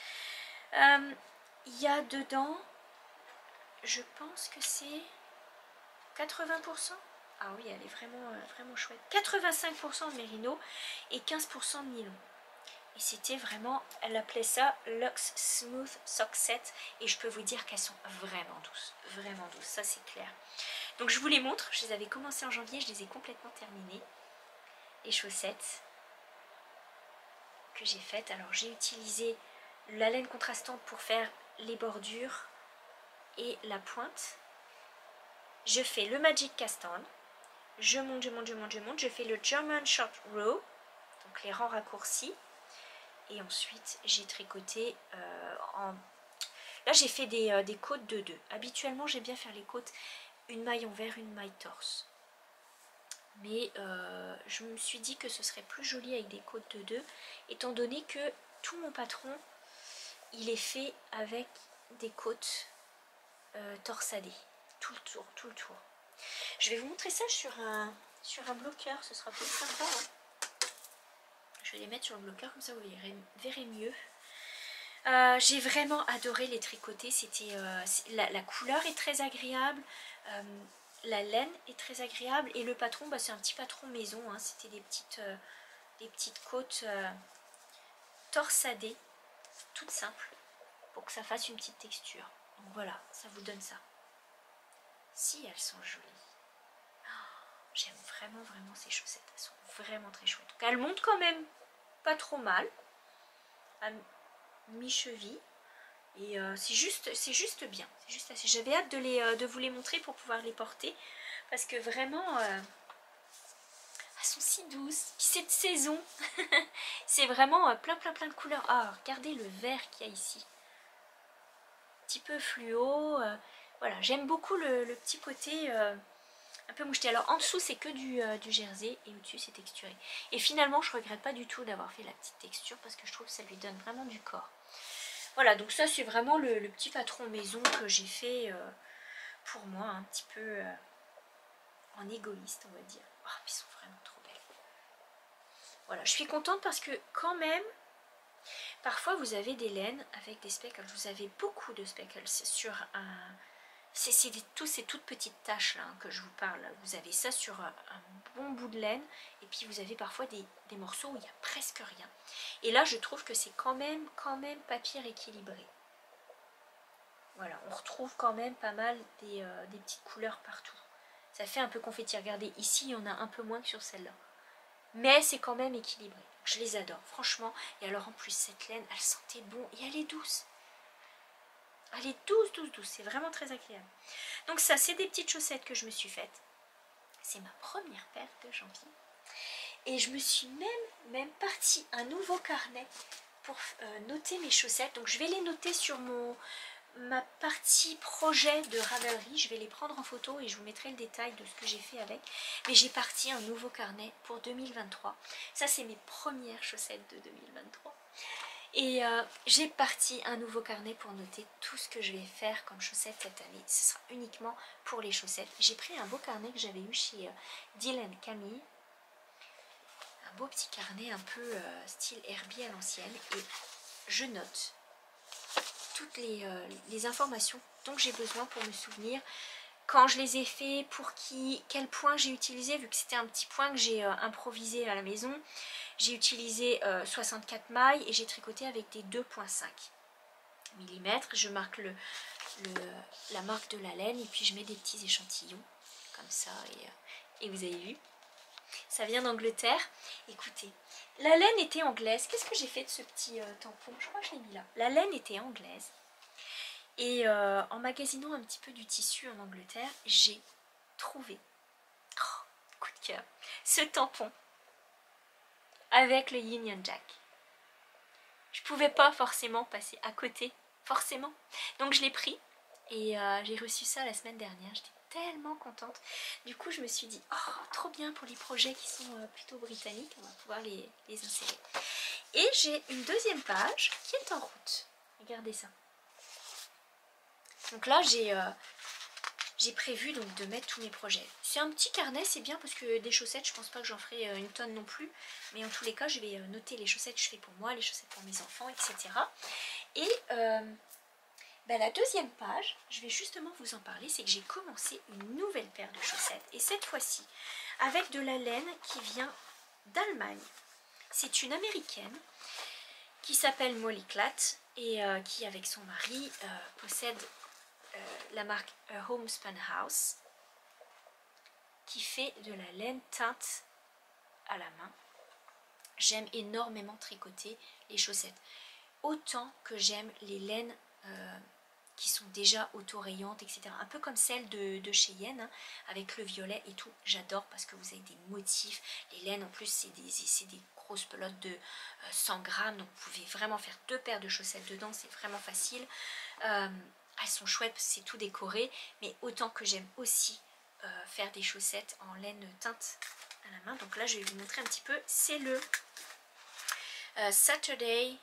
Il y a dedans, je pense que c'est 80%. Ah oui, elle est vraiment chouette. 85% de mérino et 15% de nylon. Et c'était vraiment, elle appelait ça Luxe Smooth Sock Set. Et je peux vous dire qu'elles sont vraiment douces. Vraiment douces, ça c'est clair. Donc je vous les montre, je les avais commencées en janvier, je les ai complètement terminées. Les chaussettes que j'ai faites. Alors j'ai utilisé la laine contrastante pour faire les bordures et la pointe. Je fais le Magic Cast On. Je monte, je fais le German Short Row, donc les rangs raccourcis. Et ensuite, j'ai tricoté Là, j'ai fait des côtes de 2. Habituellement, j'aime bien faire les côtes une maille envers, une maille torse. Mais je me suis dit que ce serait plus joli avec des côtes de 2, étant donné que tout mon patron, il est fait avec des côtes torsadées. Tout le tour. Je vais vous montrer ça sur un bloqueur, ce sera plus sympa, hein. Je vais les mettre sur le bloqueur, comme ça vous verrez mieux. J'ai vraiment adoré les tricoter. C'était la couleur est très agréable, la laine est très agréable et le patron, bah, c'est un petit patron maison, hein. C'était des petites côtes torsadées, toutes simples, pour que ça fasse une petite texture. Donc voilà, ça vous donne ça. Si elles sont jolies. J'aime vraiment ces chaussettes, elles sont vraiment très chouettes. Donc elles montent quand même pas trop mal, à mi-cheville, et c'est juste bien, c'est juste assez. J'avais hâte de vous les montrer pour pouvoir les porter, parce que vraiment elles sont si douces. Puis cette saison, c'est vraiment plein de couleurs. Ah, regardez le vert qu'il y a ici, un petit peu fluo, voilà, j'aime beaucoup le petit côté un peu moucheté. Alors en dessous c'est que du jersey et au-dessus c'est texturé. Et finalement je regrette pas du tout d'avoir fait la petite texture parce que je trouve que ça lui donne vraiment du corps. Voilà, donc ça c'est vraiment le petit patron maison que j'ai fait pour moi, un petit peu en égoïste on va dire. Oh, ils sont vraiment trop belles. Voilà, je suis contente parce que quand même, parfois vous avez des laines avec des speckles. Vous avez beaucoup de speckles sur un... C'est ces toutes petites taches là, hein, que je vous parle. Vous avez ça sur un bon bout de laine et puis vous avez parfois des morceaux où il n'y a presque rien. Et là je trouve que c'est quand même papier équilibré. Voilà, on retrouve quand même pas mal des petites couleurs partout. Ça fait un peu confetti. Regardez, ici il y en a un peu moins que sur celle-là. Mais c'est quand même équilibré. Je les adore, franchement. Et alors en plus cette laine, elle sentait bon et elle est douce. Elle est douce, c'est vraiment très agréable. Donc ça, c'est des petites chaussettes que je me suis faites. C'est ma première paire de janvier. Et je me suis même partie un nouveau carnet pour noter mes chaussettes. Donc je vais les noter sur ma partie projet de Ravelry. Je vais les prendre en photo et je vous mettrai le détail de ce que j'ai fait avec. Mais j'ai parti un nouveau carnet pour 2023. Ça, c'est mes premières chaussettes de 2023. Et j'ai parti un nouveau carnet pour noter tout ce que je vais faire comme chaussettes cette année. Ce sera uniquement pour les chaussettes. J'ai pris un beau carnet que j'avais eu chez Dylan Camille. Un beau petit carnet un peu style Herbie à l'ancienne. Et je note toutes les informations dont j'ai besoin pour me souvenir. Quand je les ai fait, pour quel point j'ai utilisé, vu que c'était un petit point que j'ai improvisé à la maison. J'ai utilisé 64 mailles et j'ai tricoté avec des 2,5 mm. Je marque la marque de la laine et puis je mets des petits échantillons comme ça. Et vous avez vu, ça vient d'Angleterre. Écoutez, la laine était anglaise. Qu'est-ce que j'ai fait de ce petit tampon? Je crois que je l'ai mis là. La laine était anglaise. Et en magasinant un petit peu du tissu en Angleterre, j'ai trouvé, coup de cœur, ce tampon avec le Union Jack. Je pouvais pas forcément passer à côté, forcément. Donc je l'ai pris et j'ai reçu ça la semaine dernière. J'étais tellement contente. Du coup je me suis dit, oh trop bien pour les projets qui sont plutôt britanniques, on va pouvoir les insérer. Et j'ai une deuxième page qui est en route. Regardez ça. Donc là j'ai prévu donc de mettre tous mes projets. C'est un petit carnet, c'est bien parce que des chaussettes, je pense pas que j'en ferai une tonne non plus. Mais en tous les cas, je vais noter les chaussettes que je fais pour moi, les chaussettes pour mes enfants, etc. Et la deuxième page, je vais justement vous en parler, c'est que j'ai commencé une nouvelle paire de chaussettes. Et cette fois-ci, avec de la laine qui vient d'Allemagne. C'est une américaine qui s'appelle Molly Klatt et qui, avec son mari, possède la marque Homespun House, qui fait de la laine teinte à la main. J'aime énormément tricoter les chaussettes, autant que j'aime les laines qui sont déjà auto-rayantes, etc. Un peu comme celle de chez Yen, hein, avec le violet et tout. J'adore parce que vous avez des motifs. Les laines en plus c'est des grosses pelotes de 100 grammes, donc vous pouvez vraiment faire 2 paires de chaussettes dedans, c'est vraiment facile. Elles sont chouettes, c'est tout décoré, mais autant que j'aime aussi faire des chaussettes en laine teinte à la main. Donc là je vais vous montrer un petit peu, c'est le Saturday,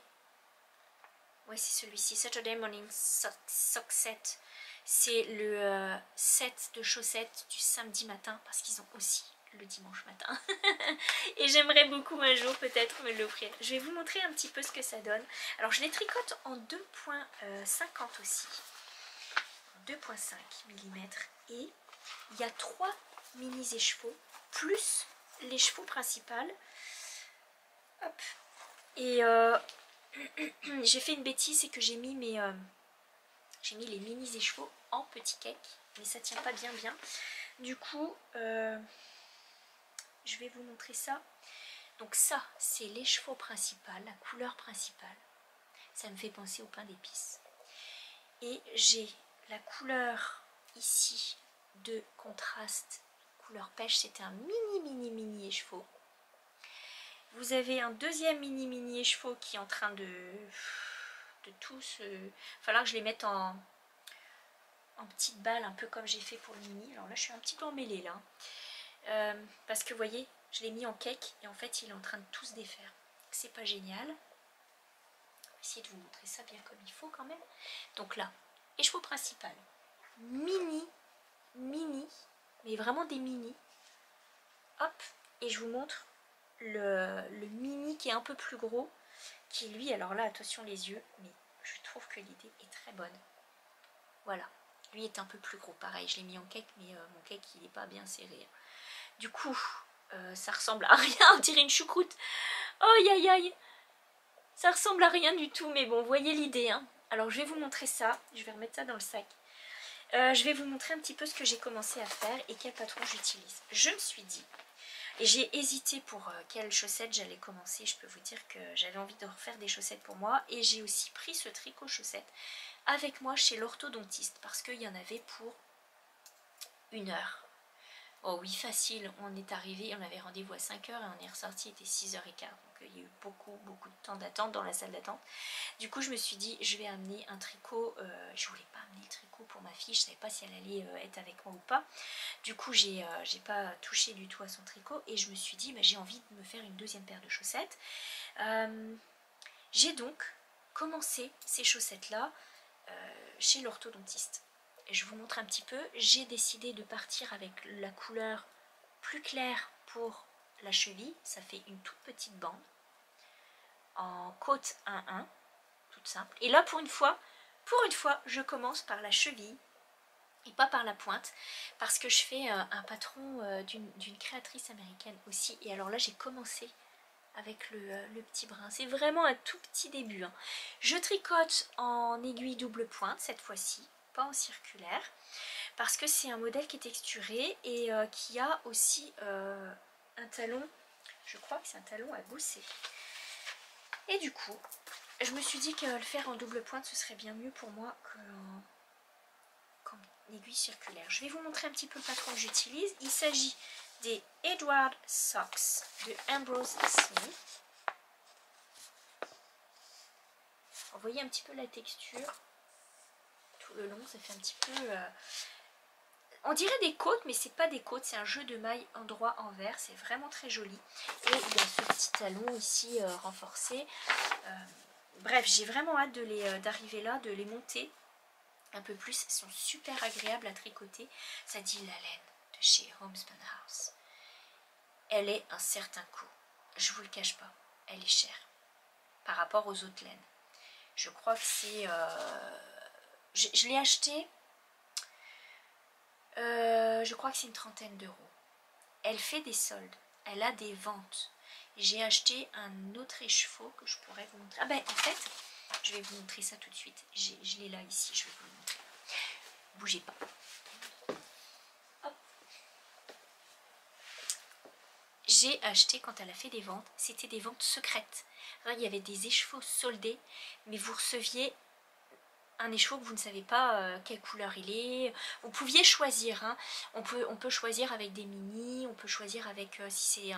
ouais c'est celui-ci, Saturday Morning Sock Set. C'est le set de chaussettes du samedi matin, parce qu'ils ont aussi le dimanche matin. Et j'aimerais beaucoup un jour peut-être me l'offrir. Je vais vous montrer un petit peu ce que ça donne. Alors je les tricote en 2,50 aussi. 2,5 mm. Et il y a 3 mini écheveaux, plus l'écheveau principal. Hop. Et j'ai fait une bêtise, c'est que j'ai mis les mini écheveaux en petit cake, mais ça tient pas bien. Du coup, je vais vous montrer ça. Donc ça, c'est l'écheveau principal, la couleur principale. Ça me fait penser au pain d'épices. Et j'ai la couleur ici de contraste, couleur pêche, c'était un mini écheveau. Vous avez un deuxième mini écheveau qui est en train de tout se... Il va falloir que je les mette en petites balles, un peu comme j'ai fait pour le mini. Alors là, je suis un petit peu emmêlée là. Parce que vous voyez, je l'ai mis en cake et en fait, il est en train de tout se défaire. C'est pas génial. On va essayer de vous montrer ça bien comme il faut quand même. Donc là, écheveau principal. Mini, mais vraiment des mini. Hop, et je vous montre le mini qui est un peu plus gros, qui lui, alors là attention les yeux, mais je trouve que l'idée est très bonne. Voilà, lui est un peu plus gros, pareil, je l'ai mis en cake, mais mon cake il n'est pas bien serré. Du coup, ça ressemble à rien, on dirait une choucroute. Oh aïe aïe, ça ressemble à rien du tout, mais bon, vous voyez l'idée, hein. Alors je vais vous montrer ça, je vais remettre ça dans le sac. Je vais vous montrer un petit peu ce que j'ai commencé à faire et quel patron j'utilise. Je me suis dit, et j'ai hésité pour quelles chaussettes j'allais commencer. Je peux vous dire que j'avais envie de refaire des chaussettes pour moi. Et j'ai aussi pris ce tricot chaussette avec moi chez l'orthodontiste, parce qu'il y en avait pour 1 heure. Oh oui, facile, on est arrivé, on avait rendez-vous à 5 h et on est ressorti, il était 6 h 15. Donc il y a eu beaucoup de temps d'attente dans la salle d'attente. Du coup je me suis dit, je vais amener un tricot. Je voulais pas amener le tricot pour ma fille, je savais pas si elle allait être avec moi ou pas. Du coup j'ai pas touché du tout à son tricot et je me suis dit, j'ai envie de me faire une deuxième paire de chaussettes. J'ai donc commencé ces chaussettes-là chez l'orthodontiste. Et je vous montre un petit peu. J'ai décidé de partir avec la couleur plus claire pour la cheville. Ça fait une toute petite bande en côte 1-1, toute simple. Et là, pour une fois, je commence par la cheville et pas par la pointe, parce que je fais un patron d'une créatrice américaine aussi. Et alors là, j'ai commencé avec le petit brin. C'est vraiment un tout petit début, hein. Je tricote en aiguille double pointe cette fois-ci, pas en circulaire, parce que c'est un modèle qui est texturé et qui a aussi un talon, je crois que c'est un talon à gousset. Et du coup, je me suis dit que le faire en double pointe, ce serait bien mieux pour moi qu'en aiguille circulaire. Je vais vous montrer un petit peu le patron que j'utilise. Il s'agit des Edward Socks de Ambrose Smith. Vous voyez un petit peu la texture tout le long, ça fait un petit peu... on dirait des côtes, mais c'est pas des côtes, c'est un jeu de mailles endroit envers, c'est vraiment très joli. Et il y a ce petit talon ici renforcé. Bref, j'ai vraiment hâte d'arriver là, de les monter un peu plus. Ils sont super agréables à tricoter. Ça dit la laine de chez Homespun House. Elle est un certain coût. Je vous le cache pas, elle est chère par rapport aux autres laines. Je crois que c'est... je l'ai acheté... je crois que c'est une 30aine d'euros. Elle fait des soldes, elle a des ventes. J'ai acheté un autre écheveau que je pourrais vous montrer. Ah ben en fait, je vais vous montrer ça tout de suite. Je l'ai là ici, je vais vous le montrer. Bougez pas. Hop. J'ai acheté quand elle a fait des ventes, c'était des ventes secrètes. Alors, il y avait des écheveaux soldés, mais vous receviez un écheveau que vous ne savez pas quelle couleur il est. Vous pouviez choisir, hein. On peut choisir avec des mini, on peut choisir avec si c'est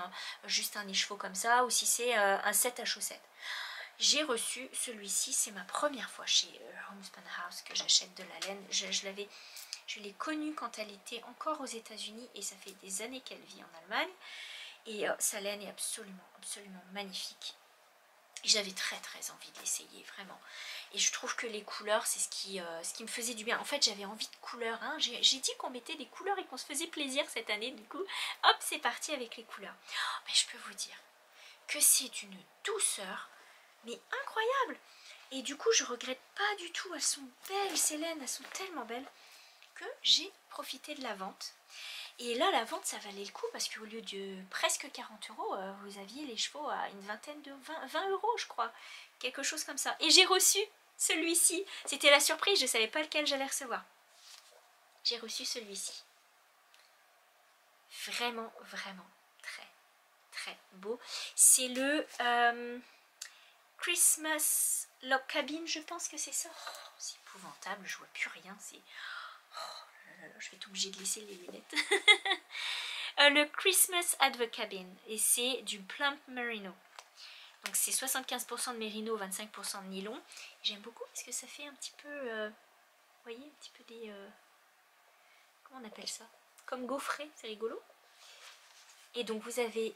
juste un écheveau comme ça, ou si c'est un set à chaussettes. J'ai reçu celui-ci, c'est ma première fois chez Homespun House que j'achète de la laine. Je l'ai connue quand elle était encore aux États-Unis et ça fait des années qu'elle vit en Allemagne. Et sa laine est absolument, absolument magnifique. J'avais très très envie de l'essayer, vraiment. Et je trouve que les couleurs, c'est ce qui me faisait du bien. En fait, j'avais envie de couleurs, hein. J'ai dit qu'on mettait des couleurs et qu'on se faisait plaisir cette année. Du coup, hop, c'est parti avec les couleurs. Oh, mais je peux vous dire que c'est une douceur, mais incroyable. Et du coup, je regrette pas du tout. Elles sont belles, ces laines, elles sont tellement belles que j'ai profité de la vente. Et là, la vente, ça valait le coup parce qu'au lieu de presque 40 euros, vous aviez les chevaux à une vingtaine de 20 euros, je crois. Quelque chose comme ça. Et j'ai reçu celui-ci. C'était la surprise, je ne savais pas lequel j'allais recevoir. J'ai reçu celui-ci. Vraiment, vraiment très, très beau. C'est le Christmas Log Cabin, je pense que c'est ça. Oh, c'est épouvantable, je vois plus rien. C'est... je vais être obligée de laisser les lunettes. Le Christmas Advent Cabin, et c'est du Plump Merino. Donc c'est 75% de mérino, 25% de nylon. J'aime beaucoup parce que ça fait un petit peu, vous voyez, un petit peu des... comment on appelle ça? Comme gaufré, c'est rigolo. Et donc vous avez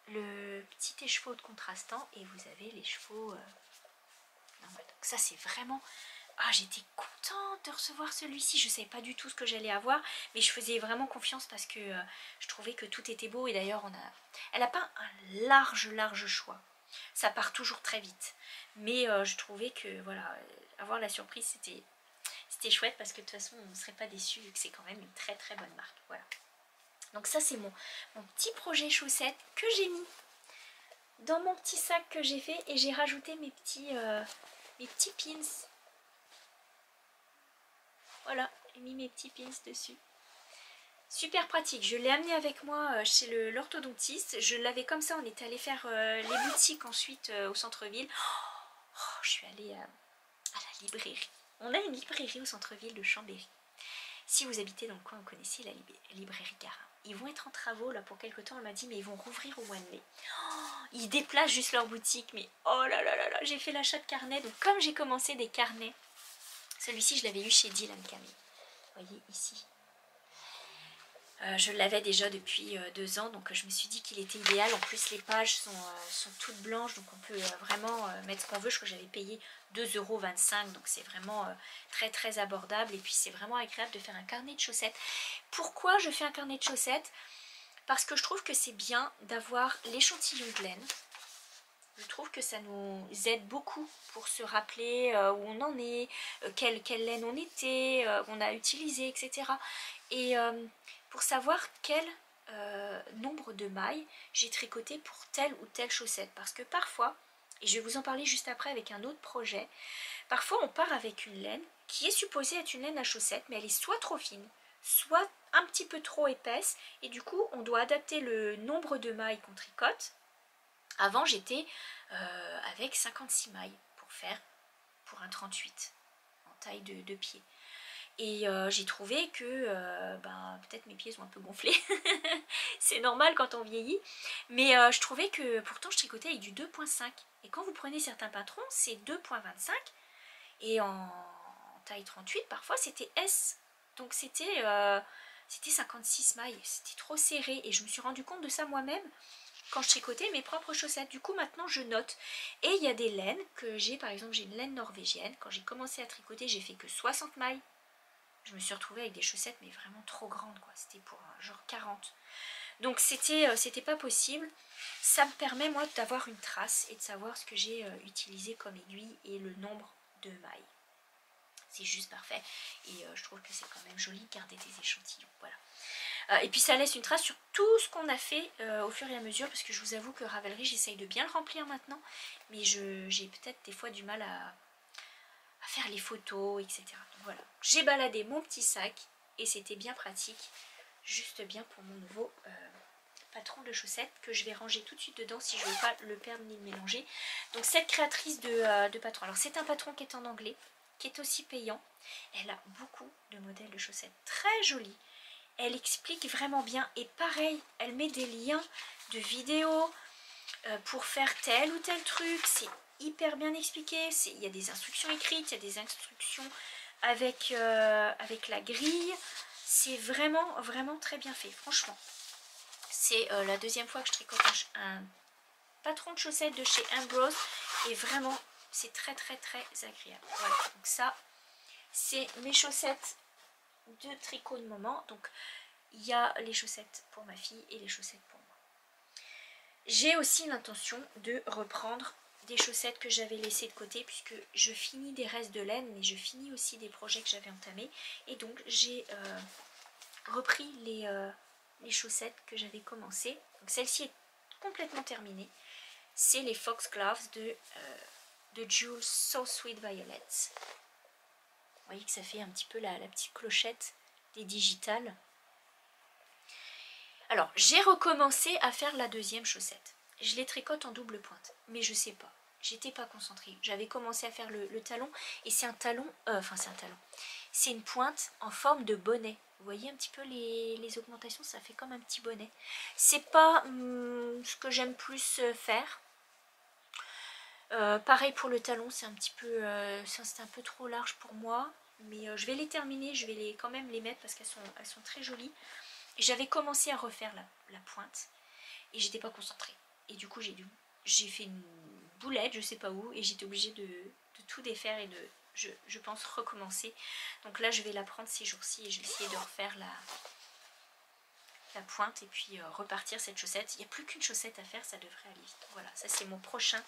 le petit écheveau de contrastant et vous avez les chevaux... donc ça c'est vraiment... Ah, j'étais contente de recevoir celui-ci. Je ne savais pas du tout ce que j'allais avoir, mais je faisais vraiment confiance parce que je trouvais que tout était beau. Et d'ailleurs, elle n'a pas un large choix. Ça part toujours très vite. Mais je trouvais que, voilà, avoir la surprise, c'était chouette parce que de toute façon, on ne serait pas déçus vu que c'est quand même une très très bonne marque. Voilà. Donc ça, c'est mon petit projet chaussette que j'ai mis dans mon petit sac que j'ai fait. Et j'ai rajouté mes petits pins. Voilà, j'ai mis mes petits pins dessus. Super pratique, je l'ai amené avec moi chez l'orthodontiste. Je l'avais comme ça, on était allé faire les boutiques ensuite au centre-ville. Je suis allée à la librairie. On a une librairie au centre-ville de Chambéry. Si vous habitez dans le coin, vous connaissez la librairie Garin. Ils vont être en travaux là pour quelques temps, on m'a dit, mais ils vont rouvrir au mois de mai. Ils déplacent juste leur boutique, mais oh là là là là, j'ai fait l'achat de carnets. Donc comme j'ai commencé des carnets, celui-ci, je l'avais eu chez Dylan Camille. Vous voyez ici. Je l'avais déjà depuis 2 ans, donc je me suis dit qu'il était idéal. En plus les pages sont toutes blanches, donc on peut vraiment mettre ce qu'on veut. Je crois que j'avais payé 2,25 €, donc c'est vraiment très très abordable. Et puis c'est vraiment agréable de faire un carnet de chaussettes. Pourquoi je fais un carnet de chaussettes? Parce que je trouve que c'est bien d'avoir l'échantillon de laine. Je trouve que ça nous aide beaucoup pour se rappeler où on en est, quelle laine on était, on a utilisé, etc. Et pour savoir quel nombre de mailles j'ai tricoté pour telle ou telle chaussette. Parce que parfois, et je vais vous en parler juste après avec un autre projet, parfois on part avec une laine qui est supposée être une laine à chaussettes, mais elle est soit trop fine, soit un petit peu trop épaisse, et du coup on doit adapter le nombre de mailles qu'on tricote. Avant j'étais avec 56 mailles pour un 38 en taille de pied. Et j'ai trouvé que peut-être mes pieds sont un peu gonflés. C'est normal quand on vieillit. Mais je trouvais que pourtant je tricotais avec du 2,5. Et quand vous prenez certains patrons, c'est 2,25. Et en taille 38, parfois c'était S. Donc c'était 56 mailles. C'était trop serré. Et je me suis rendu compte de ça moi-même quand je tricotais mes propres chaussettes. Du coup maintenant je note. Et il y a des laines que j'ai, par exemple j'ai une laine norvégienne. Quand j'ai commencé à tricoter, j'ai fait que 60 mailles. Je me suis retrouvée avec des chaussettes mais vraiment trop grandes quoi. C'était pour genre 40. Donc c'était pas possible. Ça me permet moi d'avoir une trace et de savoir ce que j'ai utilisé comme aiguille et le nombre de mailles. C'est juste parfait. Et je trouve que c'est quand même joli de garder des échantillons. Voilà. Et puis ça laisse une trace sur tout ce qu'on a fait au fur et à mesure, parce que je vous avoue que Ravelry j'essaye de bien le remplir maintenant, mais j'ai peut-être des fois du mal à faire les photos, etc. Donc voilà, j'ai baladé mon petit sac et c'était bien pratique, juste bien pour mon nouveau patron de chaussettes que je vais ranger tout de suite dedans si je ne veux pas le perdre ni le mélanger. Donc cette créatrice de patron, alors c'est un patron qui est en anglais, qui est aussi payant. Elle a beaucoup de modèles de chaussettes très jolis. Elle explique vraiment bien et pareil, elle met des liens de vidéos pour faire tel ou tel truc. C'est hyper bien expliqué. Il y a des instructions écrites, il y a des instructions avec la grille. C'est vraiment, vraiment très bien fait, franchement. C'est la deuxième fois que je tricote un patron de chaussettes de chez Ambrose et vraiment, c'est très, très, très agréable. Voilà, donc ça, c'est mes chaussettes de tricot de moment. Donc il y a les chaussettes pour ma fille et les chaussettes pour moi. J'ai aussi l'intention de reprendre des chaussettes que j'avais laissées de côté, puisque je finis des restes de laine, mais je finis aussi des projets que j'avais entamés. Et donc j'ai repris les chaussettes que j'avais commencées. Donc celle-ci est complètement terminée. C'est les Foxgloves de Jules So Sweet Violet. Vous voyez que ça fait un petit peu la petite clochette des digitales. Alors, j'ai recommencé à faire la deuxième chaussette. Je les tricote en double pointe, mais je sais pas. J'étais pas concentrée. J'avais commencé à faire le talon, et c'est un talon, c'est une pointe en forme de bonnet. Vous voyez un petit peu les augmentations, ça fait comme un petit bonnet. C'est pas ce que j'aime plus faire. Pareil pour le talon, c'est un petit peu, c'est un peu trop large pour moi. Mais je vais les terminer, je vais quand même les mettre parce qu'elles sont très jolies. J'avais commencé à refaire la pointe et j'étais pas concentrée. Et du coup j'ai fait une boulette, je sais pas où, et j'étais obligée de tout défaire et de, je pense, recommencer. Donc là je vais la prendre ces jours-ci et je vais essayer de refaire la pointe et puis repartir cette chaussette. Il n'y a plus qu'une chaussette à faire, ça devrait aller vite. Voilà, ça c'est mon prochain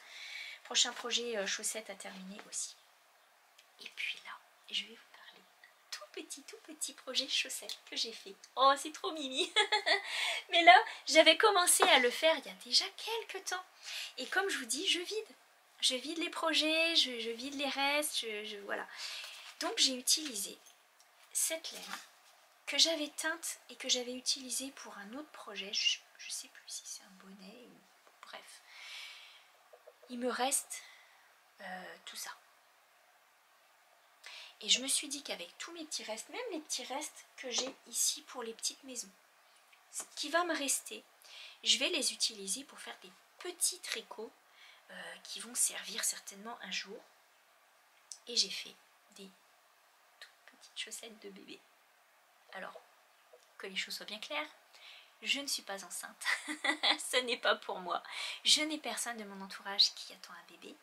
projet chaussette à terminer aussi. Et puis là, je vais vous parler tout petit projet chaussettes que j'ai fait. Oh, c'est trop mimi. Mais là, j'avais commencé à le faire il y a déjà quelques temps. Et comme je vous dis, je vide les projets, je vide les restes, voilà. Donc j'ai utilisé cette laine que j'avais teinte et que j'avais utilisée pour un autre projet. Je sais plus si c'est un bonnet ou bref. Il me reste tout ça. Et je me suis dit qu'avec tous mes petits restes, même les petits restes que j'ai ici pour les petites maisons, ce qui va me rester, je vais les utiliser pour faire des petits tricots qui vont servir certainement un jour. Et j'ai fait des toutes petites chaussettes de bébé. Alors, que les choses soient bien claires, je ne suis pas enceinte. Ce n'est pas pour moi. Je n'ai personne de mon entourage qui attend un bébé.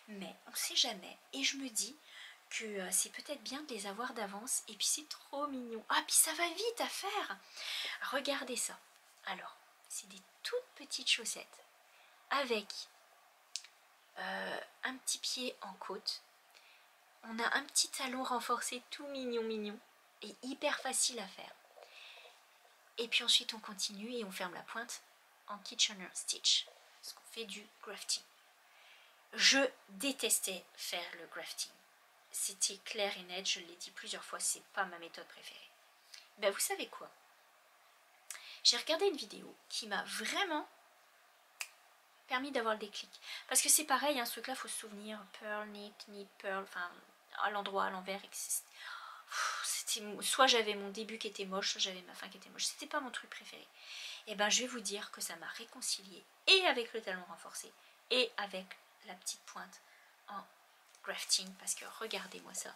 Mais on ne sait jamais. Et je me dis que c'est peut-être bien de les avoir d'avance. Et puis c'est trop mignon. Ah, puis ça va vite à faire. Regardez ça. Alors, c'est des toutes petites chaussettes avec un petit pied en côte. On a un petit talon renforcé tout mignon mignon et hyper facile à faire. Et puis ensuite on continue et on ferme la pointe en Kitchener Stitch, parce qu'on fait du grafting. Je détestais faire le grafting. C'était clair et net, je l'ai dit plusieurs fois, c'est pas ma méthode préférée. Ben vous savez quoi? J'ai regardé une vidéo qui m'a vraiment permis d'avoir le déclic. Parce que c'est pareil, hein, ce truc-là, il faut se souvenir, pearl, knit, pearl, enfin à l'endroit, à l'envers, soit j'avais mon début qui était moche, soit j'avais ma fin qui était moche. C'était pas mon truc préféré. Et ben je vais vous dire que ça m'a réconciliée et avec le talon renforcé et avec la petite pointe en grafting, parce que regardez-moi ça.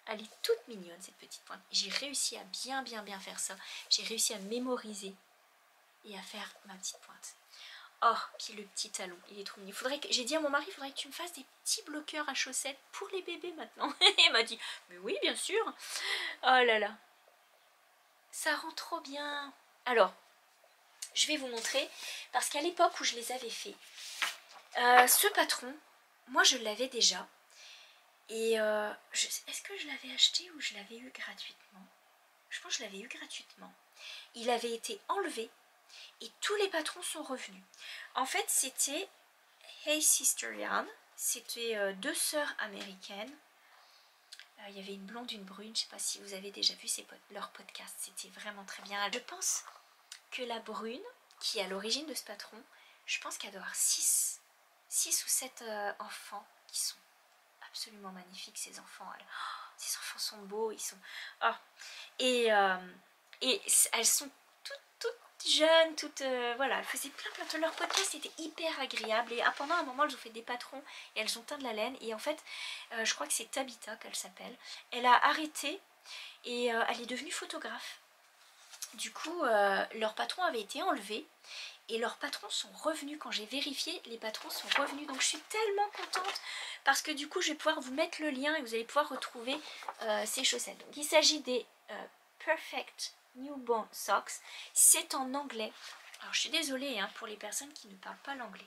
Elle est toute mignonne cette petite pointe. J'ai réussi à bien faire ça. J'ai réussi à mémoriser et à faire ma petite pointe. Oh, puis le petit talon, il est trop mignon. J'ai dit à mon mari, il faudrait que tu me fasses des petits bloqueurs à chaussettes pour les bébés maintenant. Il m'a dit, mais oui, bien sûr. Oh là là. Ça rend trop bien. Alors, je vais vous montrer, parce qu'à l'époque où je les avais fait, ce patron, moi je l'avais déjà. Et est-ce que je l'avais acheté ou je l'avais eu gratuitement? Je pense que je l'avais eu gratuitement. Il avait été enlevé. Et tous les patrons sont revenus. En fait, c'était Hey Sister Yarn. C'était deux sœurs américaines. Il y avait une blonde, une brune. Je ne sais pas si vous avez déjà vu leur podcast. C'était vraiment très bien. Je pense que la brune, qui est à l'origine de ce patron, je pense qu'elle doit avoir 6 ou 7 enfants qui sont absolument magnifiques, ces enfants. Ces enfants sont beaux. Ils sont... Oh. Et elles sont toutes jeunes, toutes voilà, elles faisaient plein de leur podcast, c'était hyper agréable. Et pendant un moment elles ont fait des patrons et elles ont teint de la laine. Et en fait je crois que c'est Tabitha qu'elle s'appelle, elle a arrêté et elle est devenue photographe. Du coup leurs patrons avaient été enlevés et leurs patrons sont revenus. Quand j'ai vérifié, les patrons sont revenus, donc je suis tellement contente parce que du coup je vais pouvoir vous mettre le lien et vous allez pouvoir retrouver ces chaussettes. Donc il s'agit des Perfect Newborn Socks. C'est en anglais. Alors je suis désolée hein, pour les personnes qui ne parlent pas l'anglais.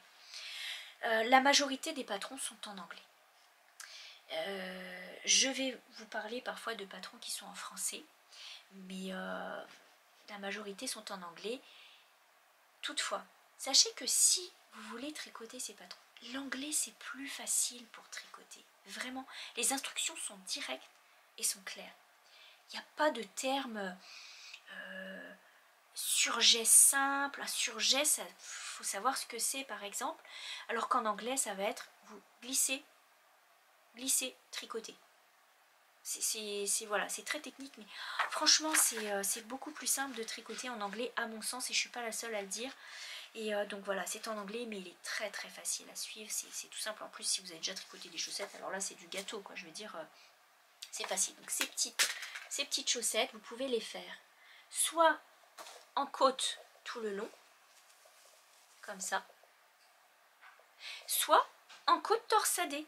La majorité des patrons sont en anglais. Je vais vous parler parfois de patrons qui sont en français, mais la majorité sont en anglais. Toutefois, sachez que si vous voulez tricoter ces patrons, l'anglais c'est plus facile pour tricoter. Vraiment, les instructions sont directes et sont claires. Il n'y a pas de termes surjet simple. Un surjet, il faut savoir ce que c'est par exemple, alors qu'en anglais ça va être vous glissez, tricoter. Voilà, c'est très technique, mais franchement c'est beaucoup plus simple de tricoter en anglais à mon sens, et je suis pas la seule à le dire. Et donc voilà, c'est en anglais, mais il est très facile à suivre, c'est tout simple. En plus si vous avez déjà tricoté des chaussettes, alors là c'est du gâteau quoi, je veux dire, c'est facile. Donc ces petites chaussettes, vous pouvez les faire soit en côte tout le long, comme ça, soit en côte torsadée.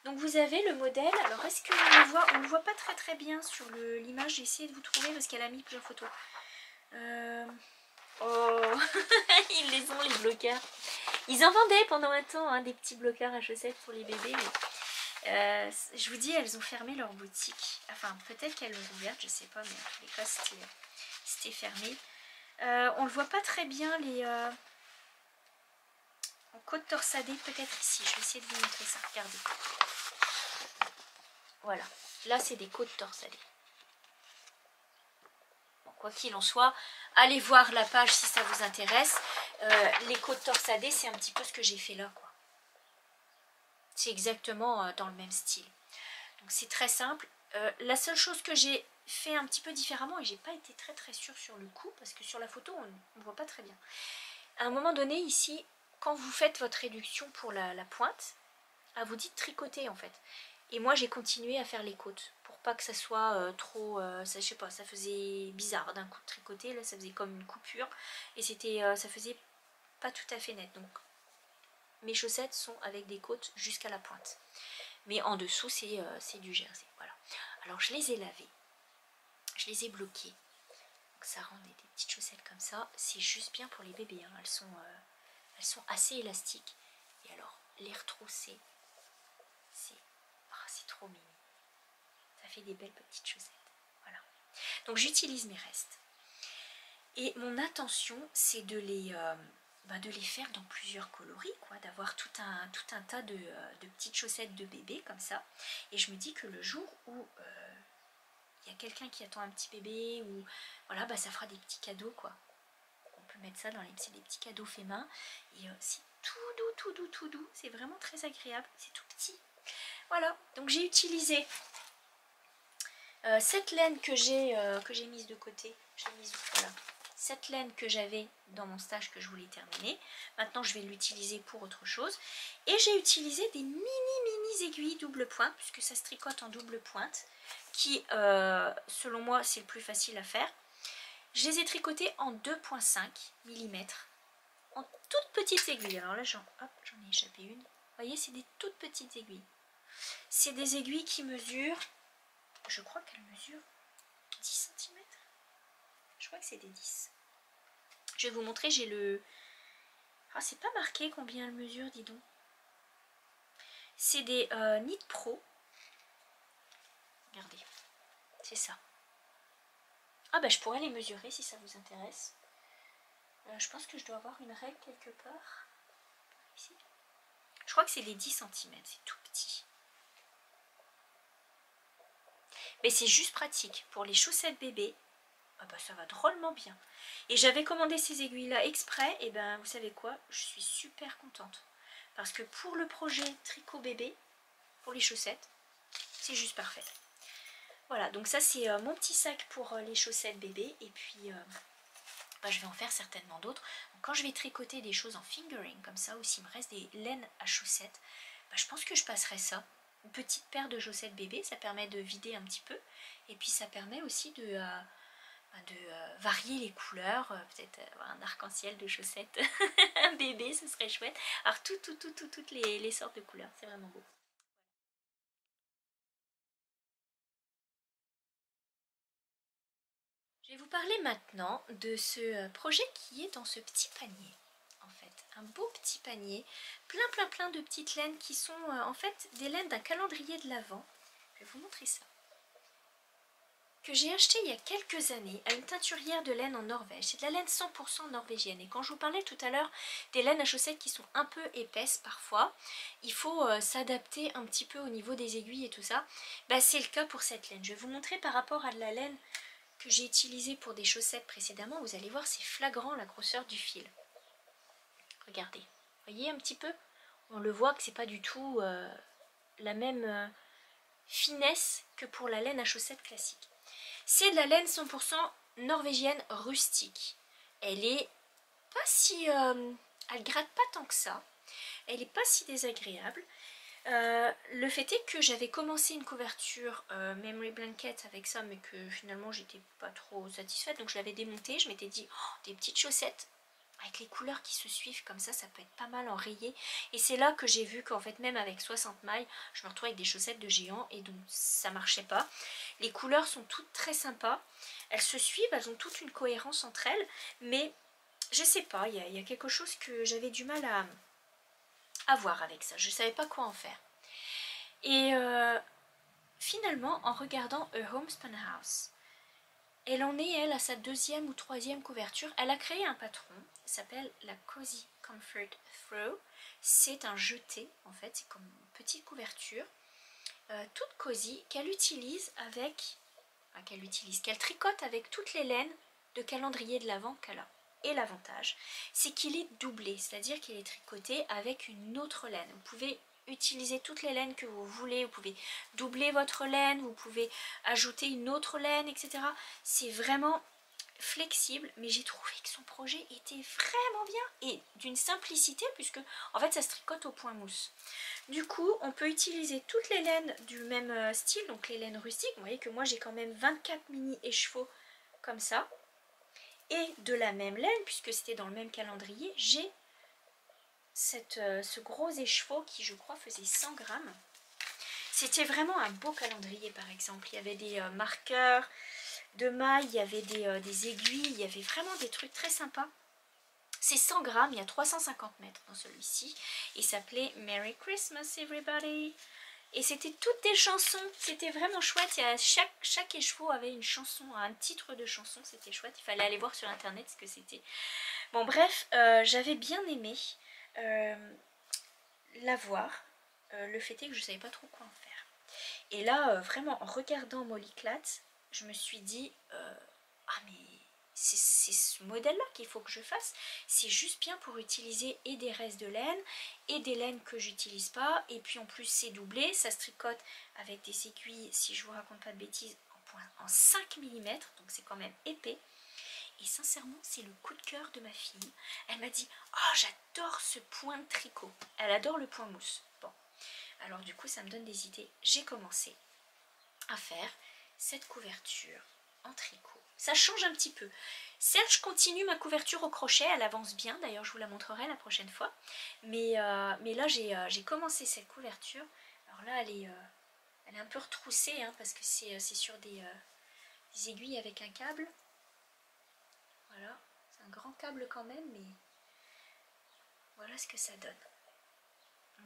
Donc vous avez le modèle. Alors est-ce qu'on le voit? On ne le voit pas très bien sur l'image. J'ai essayé de vous trouver parce qu'elle a mis plusieurs photos. Oh ils les ont, les bloqueurs. Ils en vendaient pendant un temps hein, des petits bloqueurs à chaussettes pour les bébés, mais je vous dis, elles ont fermé leur boutique. Enfin peut-être qu'elles l'ont ouverte, je sais pas, mais en tous les cas c'était fermé. On le voit pas très bien les en côte torsadée, peut-être ici. Je vais essayer de vous montrer ça. Regardez. Voilà. Là, c'est des côtes torsadées. Bon, quoi qu'il en soit, allez voir la page si ça vous intéresse. Les côtes torsadées, c'est un petit peu ce que j'ai fait là, quoi. C'est exactement dans le même style. Donc, c'est très simple. La seule chose que j'ai fait un petit peu différemment, et j'ai pas été très sûre sur le coup, parce que sur la photo, on ne voit pas très bien. À un moment donné, ici, quand vous faites votre réduction pour la pointe, vous dites tricoter en fait. Et moi j'ai continué à faire les côtes pour pas que ça soit trop, ça, je sais pas, ça faisait bizarre d'un coup de tricoter, là ça faisait comme une coupure et c'était, ça faisait pas tout à fait net. Donc mes chaussettes sont avec des côtes jusqu'à la pointe, mais en dessous c'est du jersey, voilà. Alors je les ai lavées, je les ai bloquées, donc ça rend des petites chaussettes comme ça. C'est juste bien pour les bébés, hein. Elles sont assez élastiques. Et alors les retrousser, c'est trop mimi. Ça fait des belles petites chaussettes. Voilà. Donc j'utilise mes restes. Et mon intention, c'est de les faire dans plusieurs coloris, quoi, d'avoir tout un tas de petites chaussettes de bébé comme ça. Et je me dis que le jour où il y a quelqu'un qui attend un petit bébé, ou voilà, bah ça fera des petits cadeaux, quoi. On peut mettre ça dans c'est des petits cadeaux faits main. Et c'est tout doux, tout doux, tout doux. C'est vraiment très agréable. C'est tout petit. Voilà, donc j'ai utilisé cette laine que j'ai mise de côté. Je l'ai mise, voilà. Cette laine que j'avais dans mon stage que je voulais terminer. Maintenant je vais l'utiliser pour autre chose. Et j'ai utilisé des mini aiguilles double pointe, puisque ça se tricote en double pointe, qui selon moi c'est le plus facile à faire. Je les ai tricotées en 2,5 mm, en toutes petites aiguilles. Alors là j'en ai échappé une. Vous voyez, c'est des toutes petites aiguilles. C'est des aiguilles qui mesurent, je crois qu'elles mesurent 10 cm. Je crois que c'est des 10. Je vais vous montrer, j'ai le... Ah, c'est pas marqué combien elles mesurent, dis donc. C'est des Knit Pro. Regardez, c'est ça. Ah bah je pourrais les mesurer si ça vous intéresse. Je pense que je dois avoir une règle quelque part. Ici. Je crois que c'est des 10 cm, c'est tout petit. Mais c'est juste pratique. Pour les chaussettes bébés, ah bah ça va drôlement bien. Et j'avais commandé ces aiguilles-là exprès, et ben vous savez quoi, je suis super contente. Parce que pour le projet tricot bébé, pour les chaussettes, c'est juste parfait. Voilà, donc ça c'est mon petit sac pour les chaussettes bébé. Et puis bah, je vais en faire certainement d'autres. Quand je vais tricoter des choses en fingering comme ça, ou s'il me reste des laines à chaussettes, bah, je pense que je passerai ça. Une petite paire de chaussettes bébé, ça permet de vider un petit peu. Et puis ça permet aussi de varier les couleurs, peut-être un arc-en-ciel de chaussettes bébé, ce serait chouette. Alors toutes les sortes de couleurs, c'est vraiment beau. Je vais vous parler maintenant de ce projet qui est dans ce petit panier. En fait, un beau petit panier, plein de petites laines qui sont en fait des laines d'un calendrier de l'Avent. Je vais vous montrer ça. Que j'ai acheté il y a quelques années à une teinturière de laine en Norvège. C'est de la laine 100% norvégienne. Et quand je vous parlais tout à l'heure des laines à chaussettes qui sont un peu épaisses parfois, il faut s'adapter un petit peu au niveau des aiguilles et tout ça. Bah, c'est le cas pour cette laine. Je vais vous montrer par rapport à de la laine que j'ai utilisée pour des chaussettes précédemment. Vous allez voir, c'est flagrant la grosseur du fil. Regardez. Vous voyez un petit peu? On le voit que c'est pas du tout la même finesse que pour la laine à chaussettes classique. C'est de la laine 100% norvégienne rustique. Elle est pas si... elle gratte pas tant que ça. Elle est pas si désagréable. Le fait est que j'avais commencé une couverture Memory Blanket avec ça, mais que finalement j'étais pas trop satisfaite. Donc je l'avais démontée. Je m'étais dit, oh, des petites chaussettes avec les couleurs qui se suivent comme ça peut être pas mal enrayé. Et c'est là que j'ai vu qu'en fait même avec 60 mailles, je me retrouvais avec des chaussettes de géant et donc ça marchait pas. Les couleurs sont toutes très sympas, elles se suivent, elles ont toute une cohérence entre elles, mais je sais pas, il y a quelque chose que j'avais du mal à voir avec ça, je savais pas quoi en faire. Et finalement, en regardant A Homespun House, elle en est, elle, à sa 2e ou 3e couverture. Elle a créé un patron, il s'appelle la Cozy Comfort Throw. C'est un jeté, en fait, c'est comme une petite couverture, toute cosy, qu'elle utilise avec, qu'elle tricote avec toutes les laines de calendrier de l'Avent qu'elle a. Et l'avantage, c'est qu'il est doublé, c'est-à-dire qu'il est tricoté avec une autre laine. Vous pouvez utiliser toutes les laines que vous voulez, vous pouvez doubler votre laine, vous pouvez ajouter une autre laine, etc. C'est vraiment flexible, mais j'ai trouvé que son projet était vraiment bien et d'une simplicité, puisque en fait ça se tricote au point mousse. Du coup on peut utiliser toutes les laines du même style, donc les laines rustiques. Vous voyez que moi j'ai quand même 24 mini écheveaux comme ça, et de la même laine, puisque c'était dans le même calendrier, j'ai ce gros écheveau qui je crois faisait 100 grammes. C'était vraiment un beau calendrier. Par exemple, il y avait des marqueurs de mailles, il y avait des aiguilles, il y avait vraiment des trucs très sympas. C'est 100 grammes, il y a 350 mètres dans celui-ci. Il s'appelait Merry Christmas Everybody. Et c'était toutes des chansons, c'était vraiment chouette. Il y a chaque écheveau avait une chanson, un titre de chanson, c'était chouette. Il fallait aller voir sur internet ce que c'était. Bon bref, j'avais bien aimé la voir. Le fait est que je ne savais pas trop quoi en faire. Et là, vraiment, en regardant Molly Clatt, je me suis dit, ah mais c'est ce modèle-là qu'il faut que je fasse. C'est juste bien pour utiliser et des restes de laine, et des laines que j'utilise pas. Et puis en plus, c'est doublé, ça se tricote avec des aiguilles, si je vous raconte pas de bêtises, en 5 mm, donc c'est quand même épais. Et sincèrement, c'est le coup de cœur de ma fille. Elle m'a dit, oh j'adore ce point de tricot. Elle adore le point mousse. Bon. Alors du coup ça me donne des idées. J'ai commencé à faire cette couverture en tricot. Ça change un petit peu. Certes je continue ma couverture au crochet, elle avance bien, d'ailleurs je vous la montrerai la prochaine fois. Mais là j'ai commencé cette couverture. Alors là elle est un peu retroussée hein, parce que c'est sur des aiguilles avec un câble. Voilà, c'est un grand câble quand même, mais voilà ce que ça donne.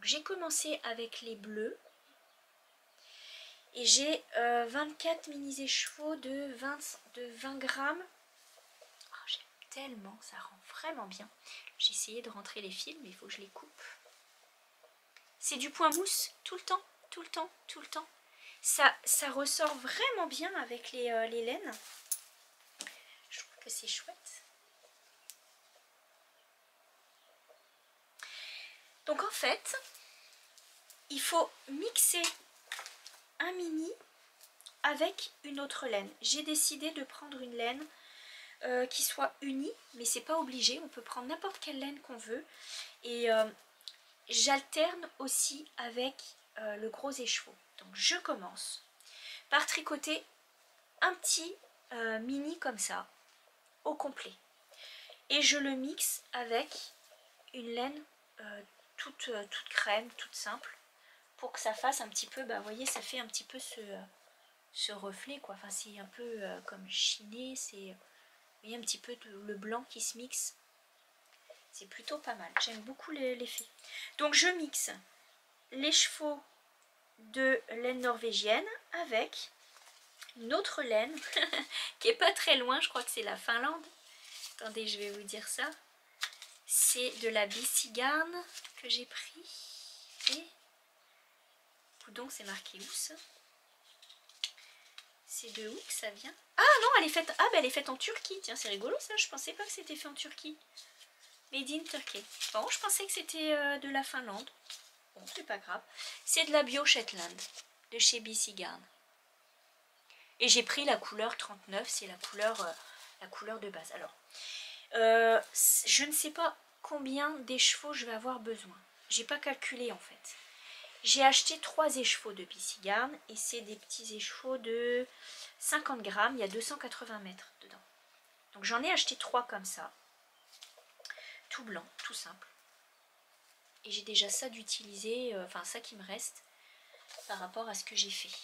J'ai commencé avec les bleus et j'ai 24 mini écheveaux de 20 grammes. Oh, j'aime tellement, ça rend vraiment bien. J'ai essayé de rentrer les fils mais il faut que je les coupe. C'est du point mousse tout le temps, tout le temps, tout le temps. Ça ressort vraiment bien avec les laines. Je trouve que c'est chouette. Donc en fait, il faut mixer un mini avec une autre laine. J'ai décidé de prendre une laine qui soit unie, mais c'est pas obligé, on peut prendre n'importe quelle laine qu'on veut. Et j'alterne aussi avec le gros écheveau. Donc je commence par tricoter un petit mini comme ça, au complet. Et je le mixe avec une laine toute crème, toute simple, pour que ça fasse un petit peu, bah vous voyez, ça fait un petit peu ce reflet quoi, enfin c'est un peu comme chiné, c'est, vous voyez un petit peu le blanc qui se mixe, c'est plutôt pas mal, j'aime beaucoup l'effet. Donc je mixe l'écheveau de laine norvégienne avec une autre laine qui est pas très loin, je crois que c'est la Finlande. Attendez, je vais vous dire ça. C'est de la BC Garn que j'ai pris. Et donc c'est marqué où ça? C'est de où que ça vient? Ah non, elle est faite. Ah ben elle est faite en Turquie. Tiens, c'est rigolo ça. Je pensais pas que c'était fait en Turquie. Made in Turkey. Bon, je pensais que c'était de la Finlande. Bon, c'est pas grave. C'est de la Bio Shetland de chez BC Garn. Et j'ai pris la couleur 39. C'est la couleur de base. Alors, je ne sais pas combien d'écheveaux je vais avoir besoin. J'ai pas calculé en fait. J'ai acheté 3 écheveaux de BC Garn et c'est des petits écheveaux de 50 grammes. Il y a 280 mètres dedans. Donc j'en ai acheté 3 comme ça. Tout blanc, tout simple. Et j'ai déjà ça d'utiliser, enfin ça qui me reste par rapport à ce que j'ai fait.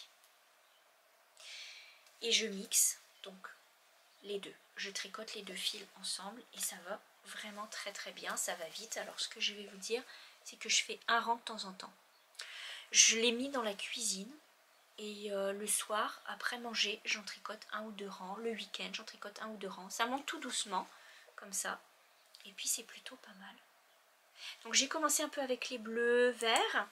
Et je mixe donc les deux. Je tricote les deux fils ensemble et ça va vraiment très très bien, ça va vite. Alors ce que je vais vous dire, c'est que je fais un rang de temps en temps. Je l'ai mis dans la cuisine et le soir, après manger, j'en tricote un ou deux rangs. Le week-end, j'en tricote un ou deux rangs. Ça monte tout doucement, comme ça. Et puis c'est plutôt pas mal. Donc j'ai commencé un peu avec les bleus, verts.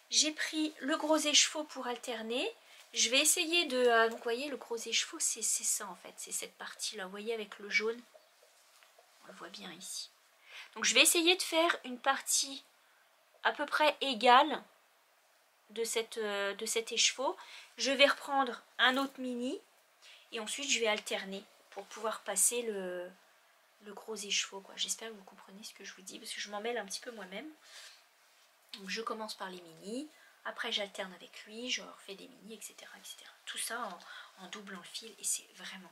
J'ai pris le gros écheveau pour alterner. Je vais essayer de... donc vous voyez, le gros écheveau, c'est ça en fait. C'est cette partie-là, vous voyez, avec le jaune. On le voit bien ici. Donc je vais essayer de faire une partie à peu près égale de cet écheveau. Je vais reprendre un autre mini et ensuite je vais alterner pour pouvoir passer le gros écheveau, quoi. J'espère que vous comprenez ce que je vous dis, parce que je m'en mêle un petit peu moi-même. Donc je commence par les mini, après j'alterne avec lui, je refais des mini, etc. etc. Tout ça en doublant le fil, et c'est vraiment...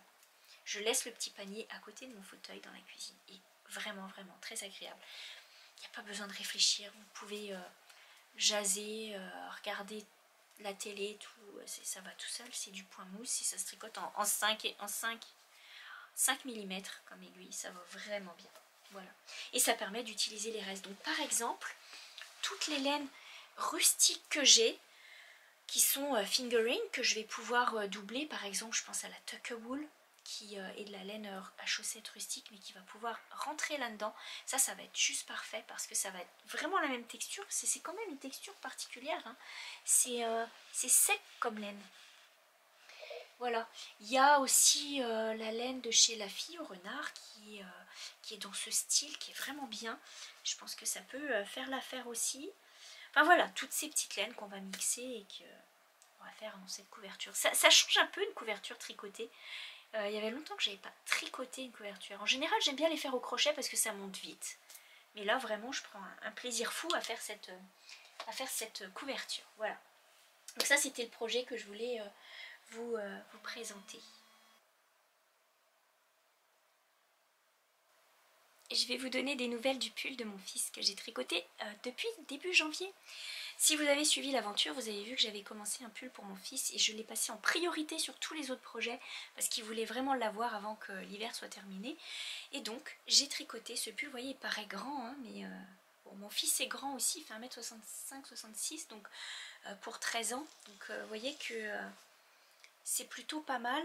Je laisse le petit panier à côté de mon fauteuil dans la cuisine, et vraiment très agréable. Il n'y a pas besoin de réfléchir, vous pouvez jaser, regarder la télé, tout, ça va tout seul, c'est du point mousse, et ça se tricote en 5 mm comme aiguille, ça va vraiment bien. Voilà. Et ça permet d'utiliser les restes. Donc par exemple, toutes les laines rustiques que j'ai, qui sont fingering, que je vais pouvoir doubler, par exemple je pense à la tucker wool, qui est de la laine à chaussettes rustique, mais qui va pouvoir rentrer là-dedans. Ça va être juste parfait, parce que ça va être vraiment la même texture. C'est quand même une texture particulière, hein. C'est sec comme laine. Voilà. Il y a aussi la laine de chez La Fille au Renard, qui est dans ce style, qui est vraiment bien. Je pense que ça peut faire l'affaire aussi. Enfin voilà, toutes ces petites laines qu'on va mixer et qu'on va faire dans cette couverture. Ça change un peu une couverture tricotée. Il y avait longtemps que j'avais pas tricoté une couverture. En général, j'aime bien les faire au crochet parce que ça monte vite. Mais là, vraiment, je prends un plaisir fou à faire cette couverture. Voilà. Donc ça, c'était le projet que je voulais vous présenter. Je vais vous donner des nouvelles du pull de mon fils que j'ai tricoté depuis début janvier. Si vous avez suivi l'aventure, vous avez vu que j'avais commencé un pull pour mon fils et je l'ai passé en priorité sur tous les autres projets parce qu'il voulait vraiment l'avoir avant que l'hiver soit terminé. Et donc j'ai tricoté ce pull. Vous voyez, il paraît grand, hein, mais bon, mon fils est grand aussi, il fait 1m65-66, donc pour 13 ans. Donc vous voyez que c'est plutôt pas mal.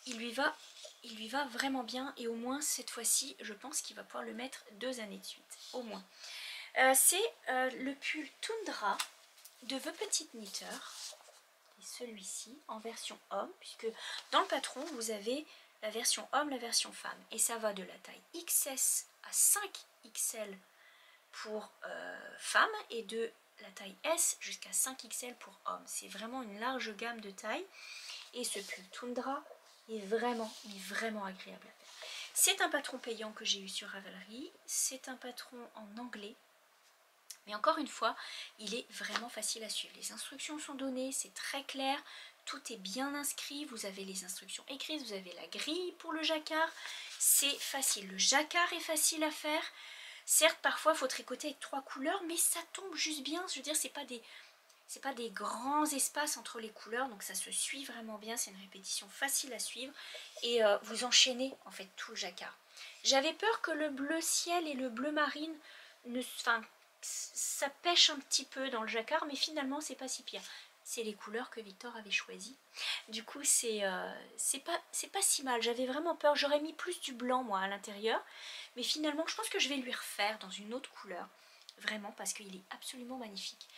Il lui va vraiment bien, et au moins cette fois-ci, je pense qu'il va pouvoir le mettre 2 années de suite, au moins. C'est le pull Tundra de The Petite Knitter, et celui-ci en version homme, puisque dans le patron vous avez la version homme, la version femme, et ça va de la taille XS à 5XL pour femme, et de la taille S jusqu'à 5XL pour homme. C'est vraiment une large gamme de taille, et ce pull Tundra est vraiment agréable à faire. C'est un patron payant que j'ai eu sur Ravelry, c'est un patron en anglais, mais encore une fois, il est vraiment facile à suivre. Les instructions sont données, c'est très clair, tout est bien inscrit, vous avez les instructions écrites, vous avez la grille pour le jacquard, c'est facile. Le jacquard est facile à faire, certes parfois il faut tricoter avec 3 couleurs, mais ça tombe juste bien, je veux dire, c'est pas des grands espaces entre les couleurs, donc ça se suit vraiment bien, c'est une répétition facile à suivre, et vous enchaînez en fait tout le jacquard. J'avais peur que le bleu ciel et le bleu marine, ça pêche un petit peu dans le jacquard, mais finalement c'est pas si pire. C'est les couleurs que Victor avait choisies. Du coup c'est pas si mal. J'avais vraiment peur, j'aurais mis plus du blanc moi à l'intérieur, mais finalement je pense que je vais lui refaire dans une autre couleur, vraiment, parce qu'il est absolument magnifique.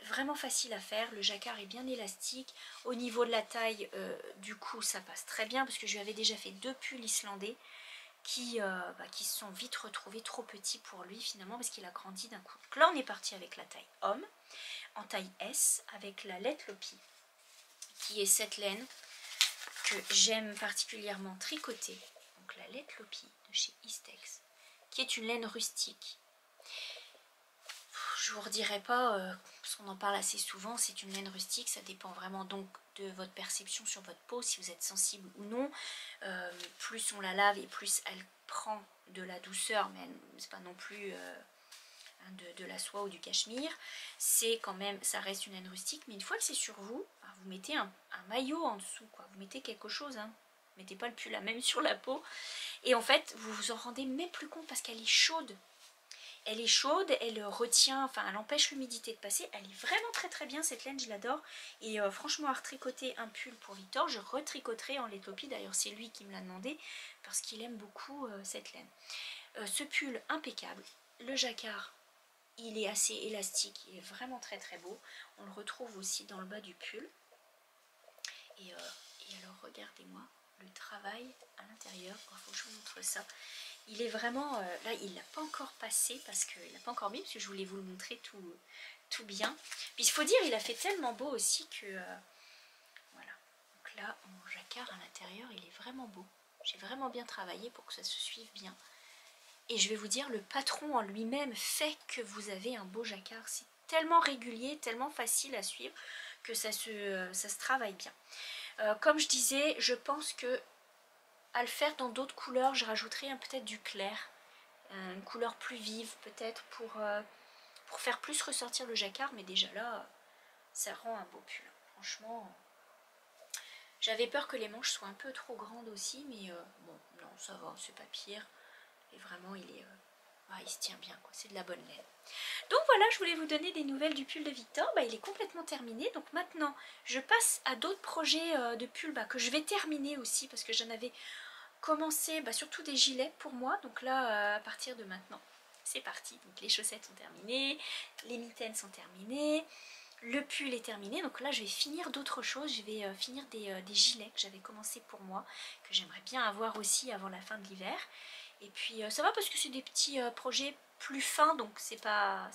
Vraiment facile à faire, le jacquard est bien élastique. Au niveau de la taille, du coup ça passe très bien, parce que je lui avais déjà fait 2 pulls islandais qui se sont vite retrouvés trop petits pour lui finalement, parce qu'il a grandi d'un coup. Donc là on est parti avec la taille homme, en taille S, avec la Let Lopi, qui est cette laine que j'aime particulièrement tricoter. Donc la Let Lopi de chez Istex, qui est une laine rustique. Je vous redirai pas, parce qu'on en parle assez souvent, c'est une laine rustique, ça dépend vraiment donc de votre perception sur votre peau, si vous êtes sensible ou non. Plus on la lave et plus elle prend de la douceur, mais c'est pas non plus de la soie ou du cachemire. C'est quand même, ça reste une laine rustique, mais une fois que c'est sur vous, vous mettez un maillot en dessous, quoi. Vous mettez quelque chose, hein. Mettez pas le pull même sur la peau, et en fait vous vous en rendez même plus compte parce qu'elle est chaude. Elle est chaude, elle retient, enfin elle empêche l'humidité de passer. Elle est vraiment très bien cette laine, je l'adore. Et franchement, à retricoter un pull pour Victor, je retricoterai en Let Lopi. D'ailleurs c'est lui qui me l'a demandé parce qu'il aime beaucoup cette laine. Ce pull impeccable, le jacquard il est assez élastique, il est vraiment très beau. On le retrouve aussi dans le bas du pull. Et alors regardez-moi le travail à l'intérieur, il faut que je vous montre ça. Il est vraiment, là il l'a pas encore passé parce qu'il l'a pas encore mis, parce que je voulais vous le montrer tout bien. Puis il faut dire, il a fait tellement beau aussi que, voilà. Donc là, mon jacquard à l'intérieur, il est vraiment beau. J'ai vraiment bien travaillé pour que ça se suive bien. Et je vais vous dire, le patron en lui-même fait que vous avez un beau jacquard. C'est tellement régulier, tellement facile à suivre que ça se travaille bien. Comme je disais, je pense que à le faire dans d'autres couleurs, je rajouterai peut-être du clair. Une couleur plus vive peut-être pour faire plus ressortir le jacquard. Mais déjà là, ça rend un beau pull. Franchement... J'avais peur que les manches soient un peu trop grandes aussi, mais bon, non, ça va, c'est pas pire. Et vraiment, il se tient bien, quoi. C'est de la bonne laine. Donc voilà, je voulais vous donner des nouvelles du pull de Victor. Il est complètement terminé. Donc maintenant, je passe à d'autres projets de pull que je vais terminer aussi, parce que j'en avais commencé, surtout des gilets pour moi. Donc là, à partir de maintenant, c'est parti. Donc les chaussettes sont terminées, les mitaines sont terminées. Le pull est terminé, donc là je vais finir d'autres choses, je vais finir des gilets que j'avais commencé pour moi, que j'aimerais bien avoir aussi avant la fin de l'hiver. Et puis ça va parce que c'est des petits projets plus fins, donc c'est pas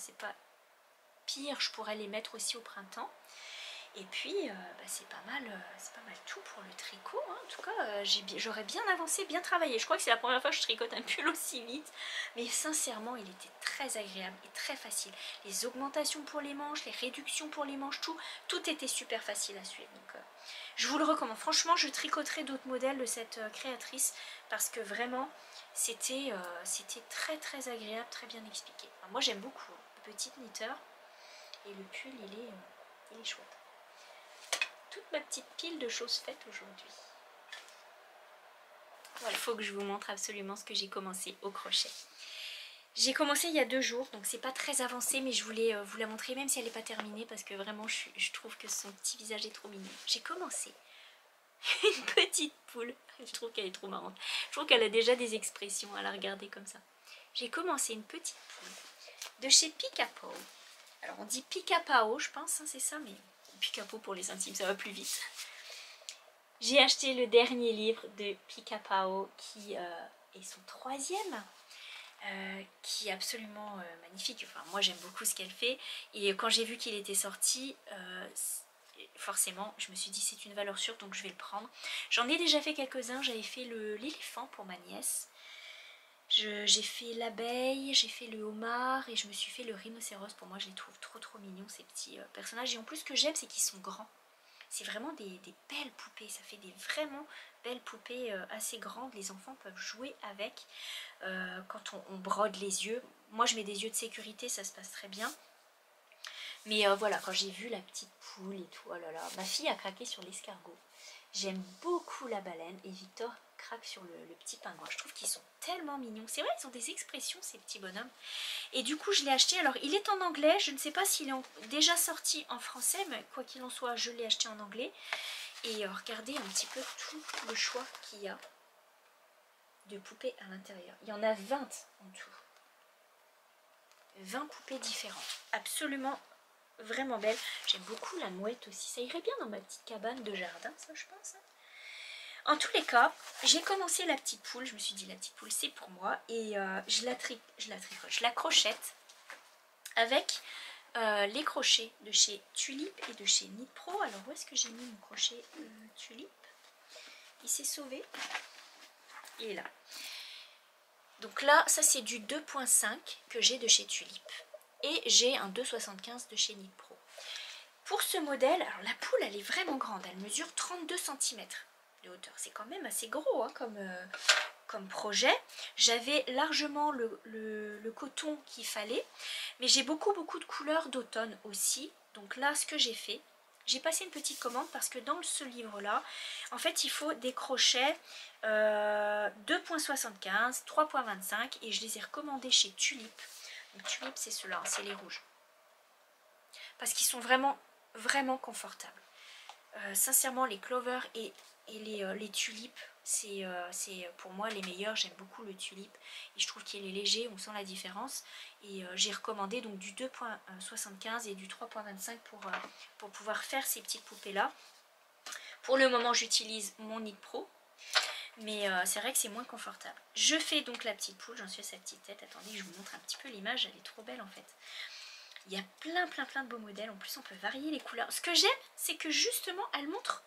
pire, je pourrais les mettre aussi au printemps. Et puis c'est pas mal tout pour le tricot, hein. En tout cas j'aurais bien avancé, bien travaillé. Je crois que c'est la première fois que je tricote un pull aussi vite, mais sincèrement il était très agréable et très facile. Les augmentations pour les manches, les réductions pour les manches, tout était super facile à suivre. Donc je vous le recommande. Franchement, je tricoterai d'autres modèles de cette créatrice parce que vraiment c'était très très agréable, très bien expliqué. Enfin, moi j'aime beaucoup, hein, le petit knitteur, et le pull il est chouette. Toute ma petite pile de choses faites aujourd'hui. Voilà, il faut que je vous montre absolument ce que j'ai commencé au crochet. J'ai commencé il y a 2 jours, donc c'est pas très avancé, mais je voulais vous la montrer même si elle n'est pas terminée, parce que vraiment je trouve que son petit visage est trop mignon. J'ai commencé une petite poule, je trouve qu'elle est trop marrante. Je trouve qu'elle a déjà des expressions à la regarder comme ça. J'ai commencé une petite poule de chez Pic-à-Pau. Alors on dit Pic-à-Pau, je pense, hein, c'est ça, mais... Pic-à-Pau pour les intimes, ça va plus vite. J'ai acheté le dernier livre de Pic-à-Pau qui est son 3e, qui est absolument magnifique. Enfin, moi j'aime beaucoup ce qu'elle fait, et quand j'ai vu qu'il était sorti, forcément je me suis dit c'est une valeur sûre, donc je vais le prendre. J'en ai déjà fait quelques-uns, j'avais fait l'éléphant pour ma nièce. J'ai fait l'abeille, j'ai fait le homard et je me suis fait le rhinocéros. Pour moi je les trouve trop mignons ces petits personnages. Et en plus ce que j'aime c'est qu'ils sont grands. C'est vraiment des belles poupées, ça fait des vraiment belles poupées assez grandes. Les enfants peuvent jouer avec quand on brode les yeux. Moi je mets des yeux de sécurité, ça se passe très bien. Mais voilà, quand j'ai vu la petite poule et tout, oh là là, ma fille a craqué sur l'escargot. J'aime beaucoup la baleine et Victor craque sur le petit pingouin. Je trouve qu'ils sont tellement mignons. C'est vrai, ils ont des expressions ces petits bonhommes. Et du coup je l'ai acheté. Alors il est en anglais, je ne sais pas s'il est déjà sorti en français, mais quoi qu'il en soit je l'ai acheté en anglais. Et regardez un petit peu tout le choix qu'il y a de poupées à l'intérieur. Il y en a 20 en tout. 20 poupées différentes. Absolument vraiment belles. J'aime beaucoup la mouette aussi. Ça irait bien dans ma petite cabane de jardin, ça je pense. En tous les cas, j'ai commencé la petite poule. Je me suis dit la petite poule c'est pour moi. Et je la crochette avec les crochets de chez Tulip et de chez Knit Pro. Alors où est-ce que j'ai mis mon crochet Tulip? Il s'est sauvé. Il est là. Donc là, ça c'est du 2.5 que j'ai de chez Tulip. Et j'ai un 2,75 de chez Knit Pro. Pour ce modèle, alors la poule elle est vraiment grande. Elle mesure 32 cm de hauteur. C'est quand même assez gros hein, comme projet. J'avais largement le coton qu'il fallait. Mais j'ai beaucoup de couleurs d'automne aussi. Donc là, ce que j'ai fait, j'ai passé une petite commande parce que dans ce livre-là, en fait, il faut des crochets 2.75, 3.25 et je les ai recommandés chez Tulip. Donc, Tulip, c'est ceux-là, c'est les rouges. Parce qu'ils sont vraiment confortables. Sincèrement, les clovers et les tulipes, c'est pour moi les meilleurs. J'aime beaucoup le tulipe et je trouve qu'il est léger, on sent la différence. Et j'ai recommandé donc du 2.75 et du 3.25 pour pouvoir faire ces petites poupées là. Pour le moment j'utilise mon Knit Pro, mais c'est vrai que c'est moins confortable. Je fais donc la petite poule, j'en suis à sa petite tête. Attendez, je vous montre un petit peu l'image, elle est trop belle en fait. Il y a plein de beaux modèles, en plus on peut varier les couleurs. Ce que j'aime, c'est que justement elle montre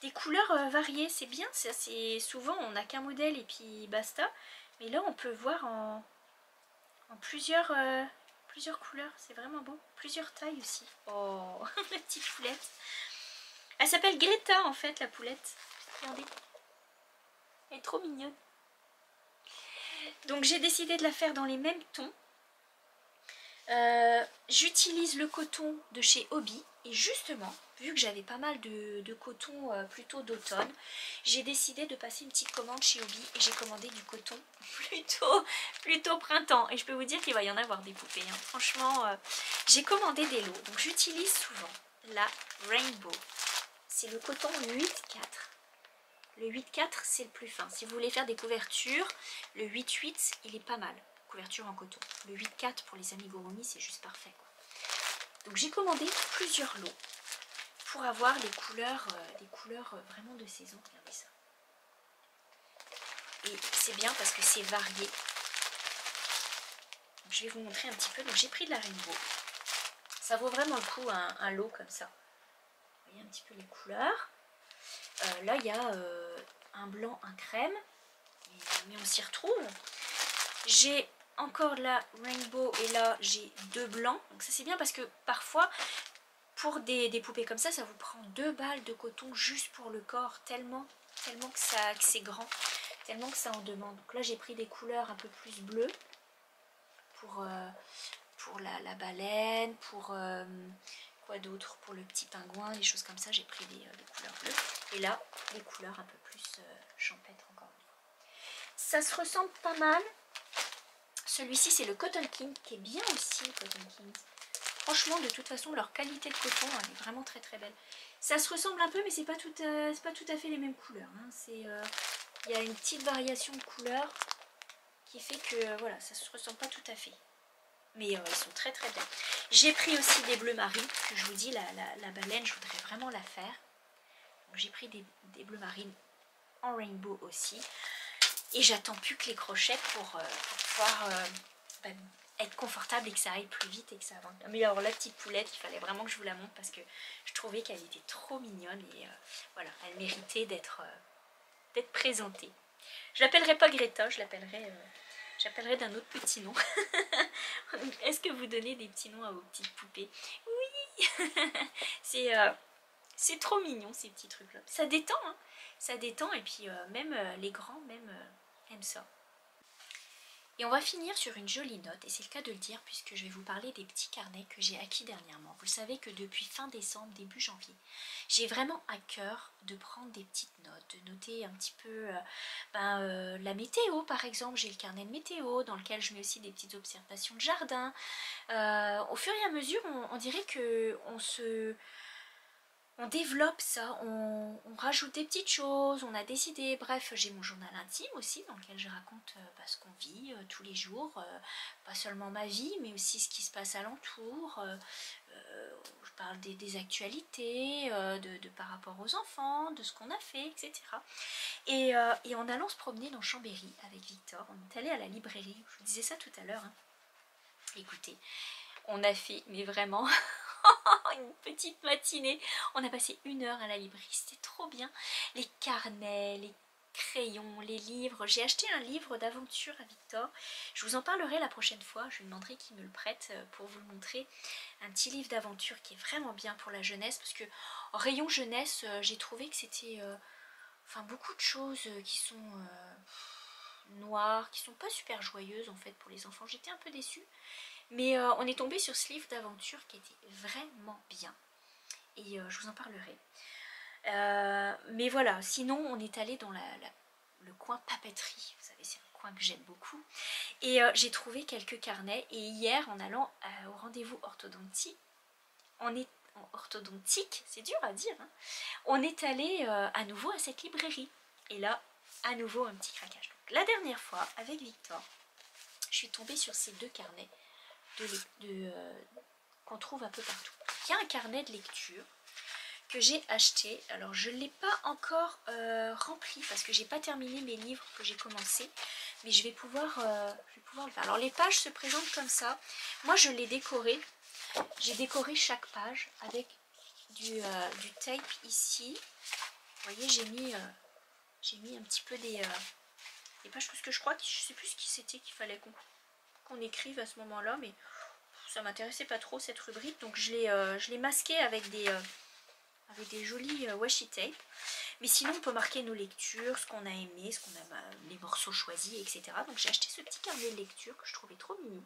des couleurs variées, c'est bien, c'est souvent on n'a qu'un modèle et puis basta, mais là on peut voir en plusieurs, plusieurs couleurs, c'est vraiment beau, plusieurs tailles aussi. Oh, la petite poulette, elle s'appelle Greta en fait, la poulette, regardez, elle est trop mignonne. Donc j'ai décidé de la faire dans les mêmes tons. J'utilise le coton de chez Hobby et justement, vu que j'avais pas mal de coton plutôt d'automne, j'ai décidé de passer une petite commande chez Hobby et j'ai commandé du coton plutôt printemps. Et je peux vous dire qu'il va y en avoir des poupées, hein. Franchement, j'ai commandé des lots. Donc j'utilise souvent la Rainbow. C'est le coton 8-4. Le 8-4 c'est le plus fin. Si vous voulez faire des couvertures, le 8-8 il est pas mal. Couverture en coton. Le 8-4 pour les amigurumi c'est juste parfait, quoi. Donc j'ai commandé plusieurs lots pour avoir les couleurs, vraiment de saison. Regardez ça. Et c'est bien parce que c'est varié. Donc, je vais vous montrer un petit peu. Donc j'ai pris de la Rainbow. Ça vaut vraiment le coup un lot comme ça. Vous voyez un petit peu les couleurs. Là il y a un blanc, un crème. Mais on s'y retrouve. J'ai encore la Rainbow et là j'ai 2 blancs. Donc ça c'est bien parce que parfois pour des poupées comme ça vous prend 2 balles de coton juste pour le corps. Tellement que c'est grand. Tellement que ça en demande. Donc là j'ai pris des couleurs un peu plus bleues. Pour la baleine. Pour quoi d'autre. Pour le petit pingouin. Des choses comme ça. J'ai pris des couleurs bleues. Et là des couleurs un peu plus champêtres encore. Ça se ressemble pas mal. Celui-ci c'est le Cotton King qui est bien aussi, Cotton King. Franchement de toute façon leur qualité de coton elle est vraiment très belle. Ça se ressemble un peu mais c'est pas tout à fait les mêmes couleurs, hein. Il y a une petite variation de couleurs qui fait que voilà ça se ressemble pas tout à fait. Mais ils sont très belles. J'ai pris aussi des bleus marines, que je vous dis la baleine je voudrais vraiment la faire. J'ai pris des bleus marines en rainbow aussi. Et j'attends plus que les crochets pour pouvoir être confortable et que ça aille plus vite et que ça avance. Mais alors la petite poulette, il fallait vraiment que je vous la montre parce que je trouvais qu'elle était trop mignonne et voilà, elle méritait d'être présentée. Je l'appellerai pas Greta, je l'appellerai d'un autre petit nom. Est-ce que vous donnez des petits noms à vos petites poupées? Oui. C'est trop mignon ces petits trucs là. Ça détend, hein. Ça détend et puis même les grands aiment ça. Et on va finir sur une jolie note, et c'est le cas de le dire puisque je vais vous parler des petits carnets que j'ai acquis dernièrement. Vous le savez que depuis fin décembre, début janvier, j'ai vraiment à cœur de prendre des petites notes, de noter un petit peu la météo par exemple. J'ai le carnet de météo dans lequel je mets aussi des petites observations de jardin. Au fur et à mesure, on dirait que on développe ça, on rajoute des petites choses, on a des idées. Bref, j'ai mon journal intime aussi dans lequel je raconte ce qu'on vit tous les jours, pas seulement ma vie mais aussi ce qui se passe alentour. Je parle des actualités, par rapport aux enfants, de ce qu'on a fait, etc. Et en allant se promener dans Chambéry avec Victor, on est allé à la librairie, je vous disais ça tout à l'heure, hein. Écoutez, on a fait, mais vraiment... une petite matinée, on a passé 1 heure à la librairie, c'était trop bien. Les carnets, les crayons, les livres. J'ai acheté un livre d'aventure à Victor, je vous en parlerai la prochaine fois, je lui demanderai qu'il me le prête pour vous le montrer. Un petit livre d'aventure qui est vraiment bien pour la jeunesse, parce que en rayon jeunesse, j'ai trouvé que c'était beaucoup de choses qui sont noires, qui sont pas super joyeuses en fait pour les enfants. J'étais un peu déçue. Mais on est tombé sur ce livre d'aventure qui était vraiment bien. Et je vous en parlerai. Mais voilà, sinon on est allé dans le coin papeterie. Vous savez, c'est un coin que j'aime beaucoup. Et j'ai trouvé quelques carnets. Et hier, en allant au rendez-vous orthodontique, c'est dur à dire, hein, on est allé à nouveau à cette librairie. Et là, à nouveau, un petit craquage. Donc, la dernière fois, avec Victor, je suis tombée sur ces 2 carnets qu'on trouve un peu partout. Il y a un carnet de lecture que j'ai acheté. Alors je ne l'ai pas encore rempli parce que j'ai pas terminé mes livres que j'ai commencé, mais je vais pouvoir le faire. Alors les pages se présentent comme ça. Moi je l'ai décoré. J'ai décoré chaque page avec du tape ici. Vous voyez, j'ai mis un petit peu des pages parce que je crois que je sais plus ce qui c'était qu'il fallait qu'on écrive à ce moment-là, mais ça m'intéressait pas trop cette rubrique, donc je l'ai masqué avec des jolis washi tape. Mais sinon on peut marquer nos lectures, ce qu'on a aimé, les morceaux choisis, etc. Donc j'ai acheté ce petit carnet de lecture que je trouvais trop mignon.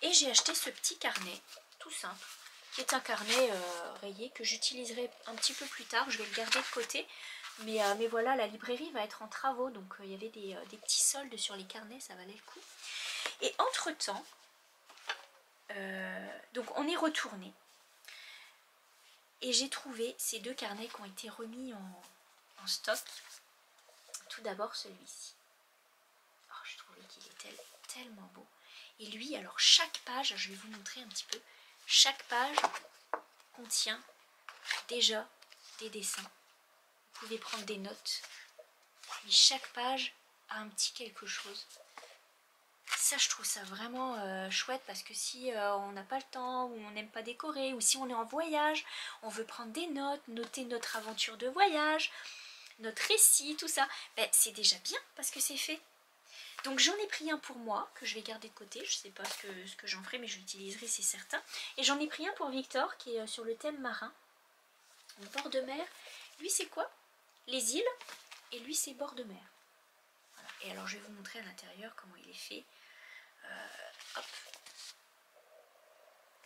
Et j'ai acheté ce petit carnet, tout simple, qui est un carnet rayé que j'utiliserai un petit peu plus tard. Je vais le garder de côté. Mais voilà, la librairie va être en travaux, donc il y avait des petits soldes sur les carnets, ça valait le coup. Et entre-temps, donc on est retourné. Et j'ai trouvé ces deux carnets qui ont été remis en stock. Tout d'abord celui-ci. Oh, je trouvais qu'il était tellement beau. Et lui, alors chaque page, je vais vous montrer un petit peu, chaque page contient déjà des dessins. Vous pouvez prendre des notes. Et chaque page a un petit quelque chose. Ça, je trouve ça vraiment chouette parce que si on n'a pas le temps ou on n'aime pas décorer ou si on est en voyage, on veut prendre des notes, noter notre aventure de voyage, notre récit, tout ça, ben, c'est déjà bien parce que c'est fait. Donc j'en ai pris un pour moi que je vais garder de côté, je ne sais pas ce que j'en ferai mais je l'utiliserai, c'est certain. Et j'en ai pris un pour Victor qui est sur le thème marin, au bord de mer. Lui c'est quoi? Les îles, et lui c'est bord de mer. Voilà. Et alors je vais vous montrer à l'intérieur comment il est fait. Hop.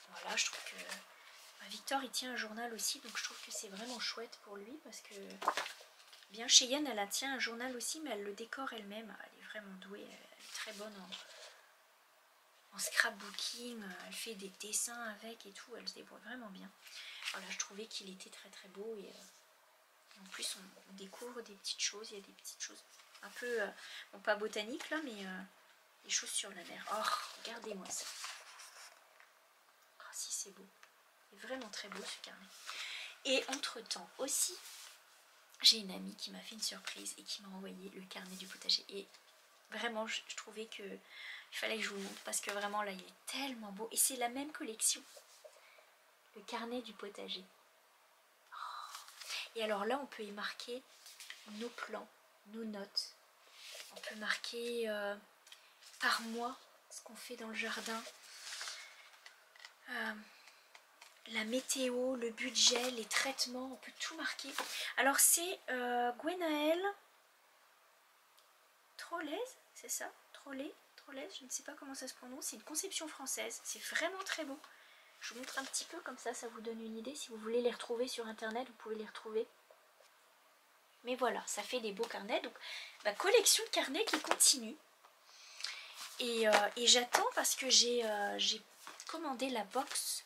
Voilà, je trouve que Victor il tient un journal aussi, donc je trouve que c'est vraiment chouette pour lui parce que bien Cheyenne elle tient un journal aussi, mais elle le décore elle-même. Elle est vraiment douée, elle est très bonne en scrapbooking, elle fait des dessins avec et tout, elle se débrouille vraiment bien. Voilà, je trouvais qu'il était très très beau et en plus on découvre des petites choses, il y a des petites choses un peu, bon pas botaniques là, mais des choses sur la mer. Oh, regardez-moi ça. Oh, si c'est beau. C'est vraiment très beau ce carnet. Et entre-temps aussi, j'ai une amie qui m'a fait une surprise et qui m'a envoyé le carnet du potager. Et vraiment, je trouvais que il fallait que je vous montre parce que vraiment là, il est tellement beau. Et c'est la même collection. Le carnet du potager. Oh. Et alors là, on peut y marquer nos plans, nos notes. On peut marquer par mois ce qu'on fait dans le jardin. La météo, le budget, les traitements, on peut tout marquer. Alors c'est Gwenaëlle Trollez, c'est ça? Trollez, je ne sais pas comment ça se prononce. C'est une conception française, c'est vraiment très beau. Je vous montre un petit peu comme ça vous donne une idée. Si vous voulez les retrouver sur internet, vous pouvez les retrouver. Mais voilà, ça fait des beaux carnets. Donc, collection de carnets qui continue. Et j'attends parce que j'ai commandé la box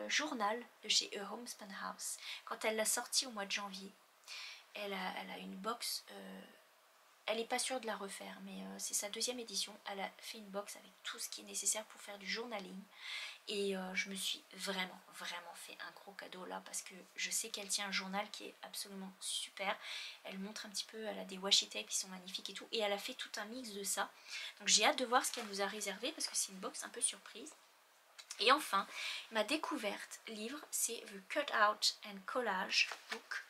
journal de chez Homespun House. Quand elle l'a sortie au mois de janvier, elle a une box, elle n'est pas sûre de la refaire, mais c'est sa deuxième édition. Elle a fait une box avec tout ce qui est nécessaire pour faire du journaling. Et je me suis vraiment fait un gros cadeau là parce que je sais qu'elle tient un journal qui est absolument super. Elle montre un petit peu, elle a des washi tape qui sont magnifiques et tout. Et elle a fait tout un mix de ça. Donc j'ai hâte de voir ce qu'elle nous a réservé parce que c'est une box un peu surprise. Et enfin, ma découverte livre, c'est The Cut Out and Collage Book.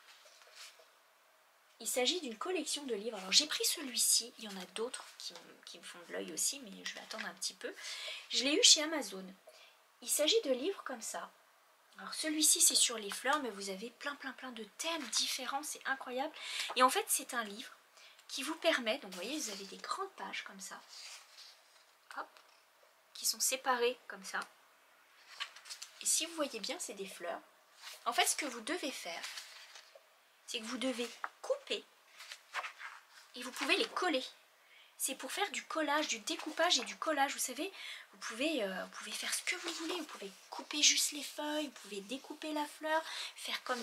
Il s'agit d'une collection de livres. Alors j'ai pris celui-ci, il y en a d'autres qui me font de l'œil aussi, mais je vais attendre un petit peu. Je l'ai eu chez Amazon. Il s'agit de livres comme ça. Alors celui-ci c'est sur les fleurs, mais vous avez plein de thèmes différents, c'est incroyable. Et en fait c'est un livre qui vous permet, donc vous voyez vous avez des grandes pages comme ça, hop, qui sont séparées comme ça. Et si vous voyez bien c'est des fleurs. En fait ce que vous devez faire, c'est que vous devez couper et vous pouvez les coller. C'est pour faire du collage, du découpage et du collage. Vous savez, vous pouvez faire ce que vous voulez. Vous pouvez couper juste les feuilles, vous pouvez découper la fleur, faire comme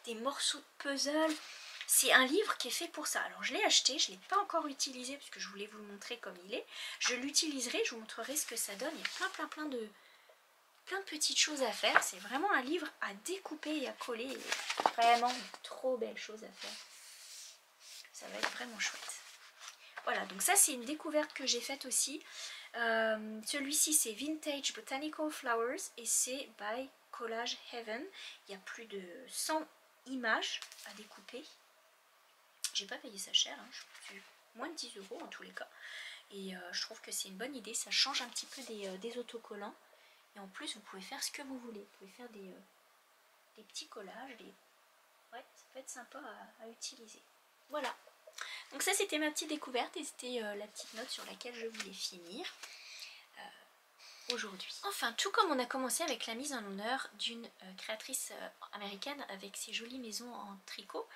des morceaux de puzzle. C'est un livre qui est fait pour ça. Alors je l'ai acheté, je ne l'ai pas encore utilisé parce que je voulais vous le montrer comme il est. Je l'utiliserai, je vous montrerai ce que ça donne. Il y a plein de petites choses à faire. C'est vraiment un livre à découper et à coller. Il y a vraiment trop belles choses à faire. Ça va être vraiment chouette. Voilà, donc ça c'est une découverte que j'ai faite aussi. Celui-ci c'est Vintage Botanical Flowers et c'est by Collage Heaven. Il y a plus de 100 images à découper. J'ai pas payé ça cher, hein. C'est moins de 10 € en tous les cas. Et je trouve que c'est une bonne idée, ça change un petit peu des autocollants. Et en plus vous pouvez faire ce que vous voulez. Vous pouvez faire des petits collages, ouais, ça peut être sympa à utiliser. Voilà. Donc ça c'était ma petite découverte et c'était la petite note sur laquelle je voulais finir aujourd'hui. Enfin, tout comme on a commencé avec la mise en honneur d'une créatrice américaine avec ses jolies maisons en tricot,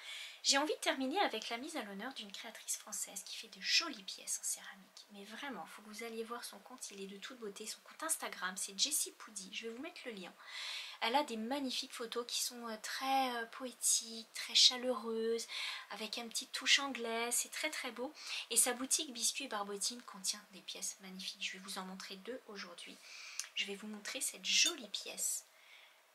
j'ai envie de terminer avec la mise à l'honneur d'une créatrice française qui fait de jolies pièces en céramique. Mais vraiment, il faut que vous alliez voir son compte, il est de toute beauté. Son compte Instagram, c'est Jessie Poody, je vais vous mettre le lien. Elle a des magnifiques photos qui sont très poétiques, très chaleureuses, avec un petit touche anglais, c'est très très beau. Et sa boutique Biscuits et Barbotine contient des pièces magnifiques. Je vais vous en montrer deux aujourd'hui. Je vais vous montrer cette jolie pièce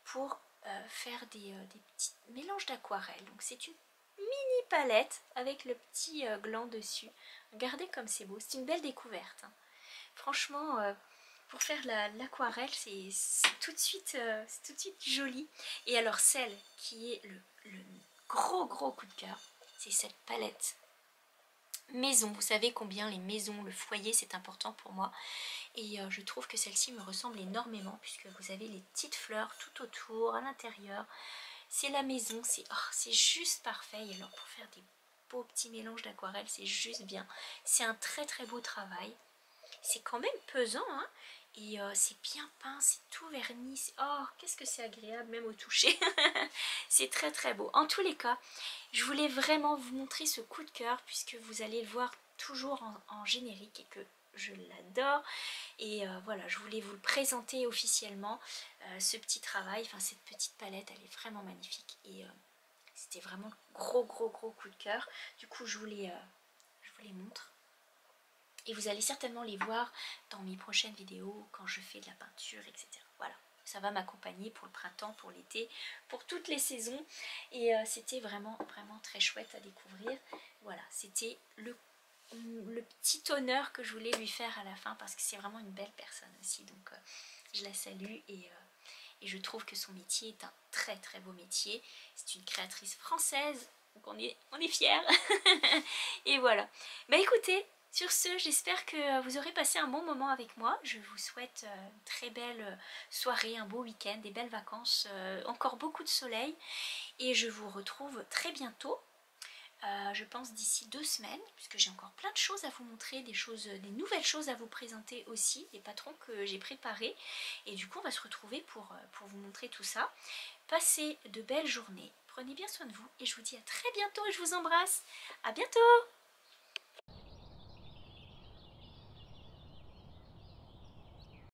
pour faire des petits mélanges d'aquarelle. Donc c'est une mini palette avec le petit gland dessus. Regardez comme c'est beau, c'est une belle découverte. Hein. Franchement... pour faire l'aquarelle, c'est tout de suite joli. Et alors celle qui est le gros coup de cœur, c'est cette palette maison. Vous savez combien les maisons, le foyer, c'est important pour moi. Et je trouve que celle-ci me ressemble énormément puisque vous avez les petites fleurs tout autour, à l'intérieur. C'est la maison, c'est juste parfait. Et alors pour faire des beaux petits mélanges d'aquarelle, c'est juste bien. C'est un très beau travail. C'est quand même pesant, hein. Et c'est bien peint, c'est tout verni. Oh, qu'est-ce que c'est agréable, même au toucher. C'est très beau. En tous les cas, je voulais vraiment vous montrer ce coup de cœur puisque vous allez le voir toujours en générique et que je l'adore. Et voilà, je voulais vous le présenter officiellement, ce petit travail. Enfin, cette petite palette, elle est vraiment magnifique. Et c'était vraiment gros coup de cœur. Du coup, je vous les montre. Et vous allez certainement les voir dans mes prochaines vidéos quand je fais de la peinture, etc. Voilà, ça va m'accompagner pour le printemps, pour l'été, pour toutes les saisons. Et c'était vraiment très chouette à découvrir. Voilà, c'était le petit honneur que je voulais lui faire à la fin parce que c'est vraiment une belle personne aussi. Donc je la salue et je trouve que son métier est un très beau métier. C'est une créatrice française, donc on est fiers. Et voilà. Bah écoutez, sur ce, j'espère que vous aurez passé un bon moment avec moi. Je vous souhaite une très belle soirée, un beau week-end, des belles vacances, encore beaucoup de soleil. Et je vous retrouve très bientôt, je pense d'ici 2 semaines, puisque j'ai encore plein de choses à vous montrer, des nouvelles choses à vous présenter aussi, des patrons que j'ai préparés. Et du coup, on va se retrouver pour vous montrer tout ça. Passez de belles journées, prenez bien soin de vous et je vous dis à très bientôt et je vous embrasse. À bientôt!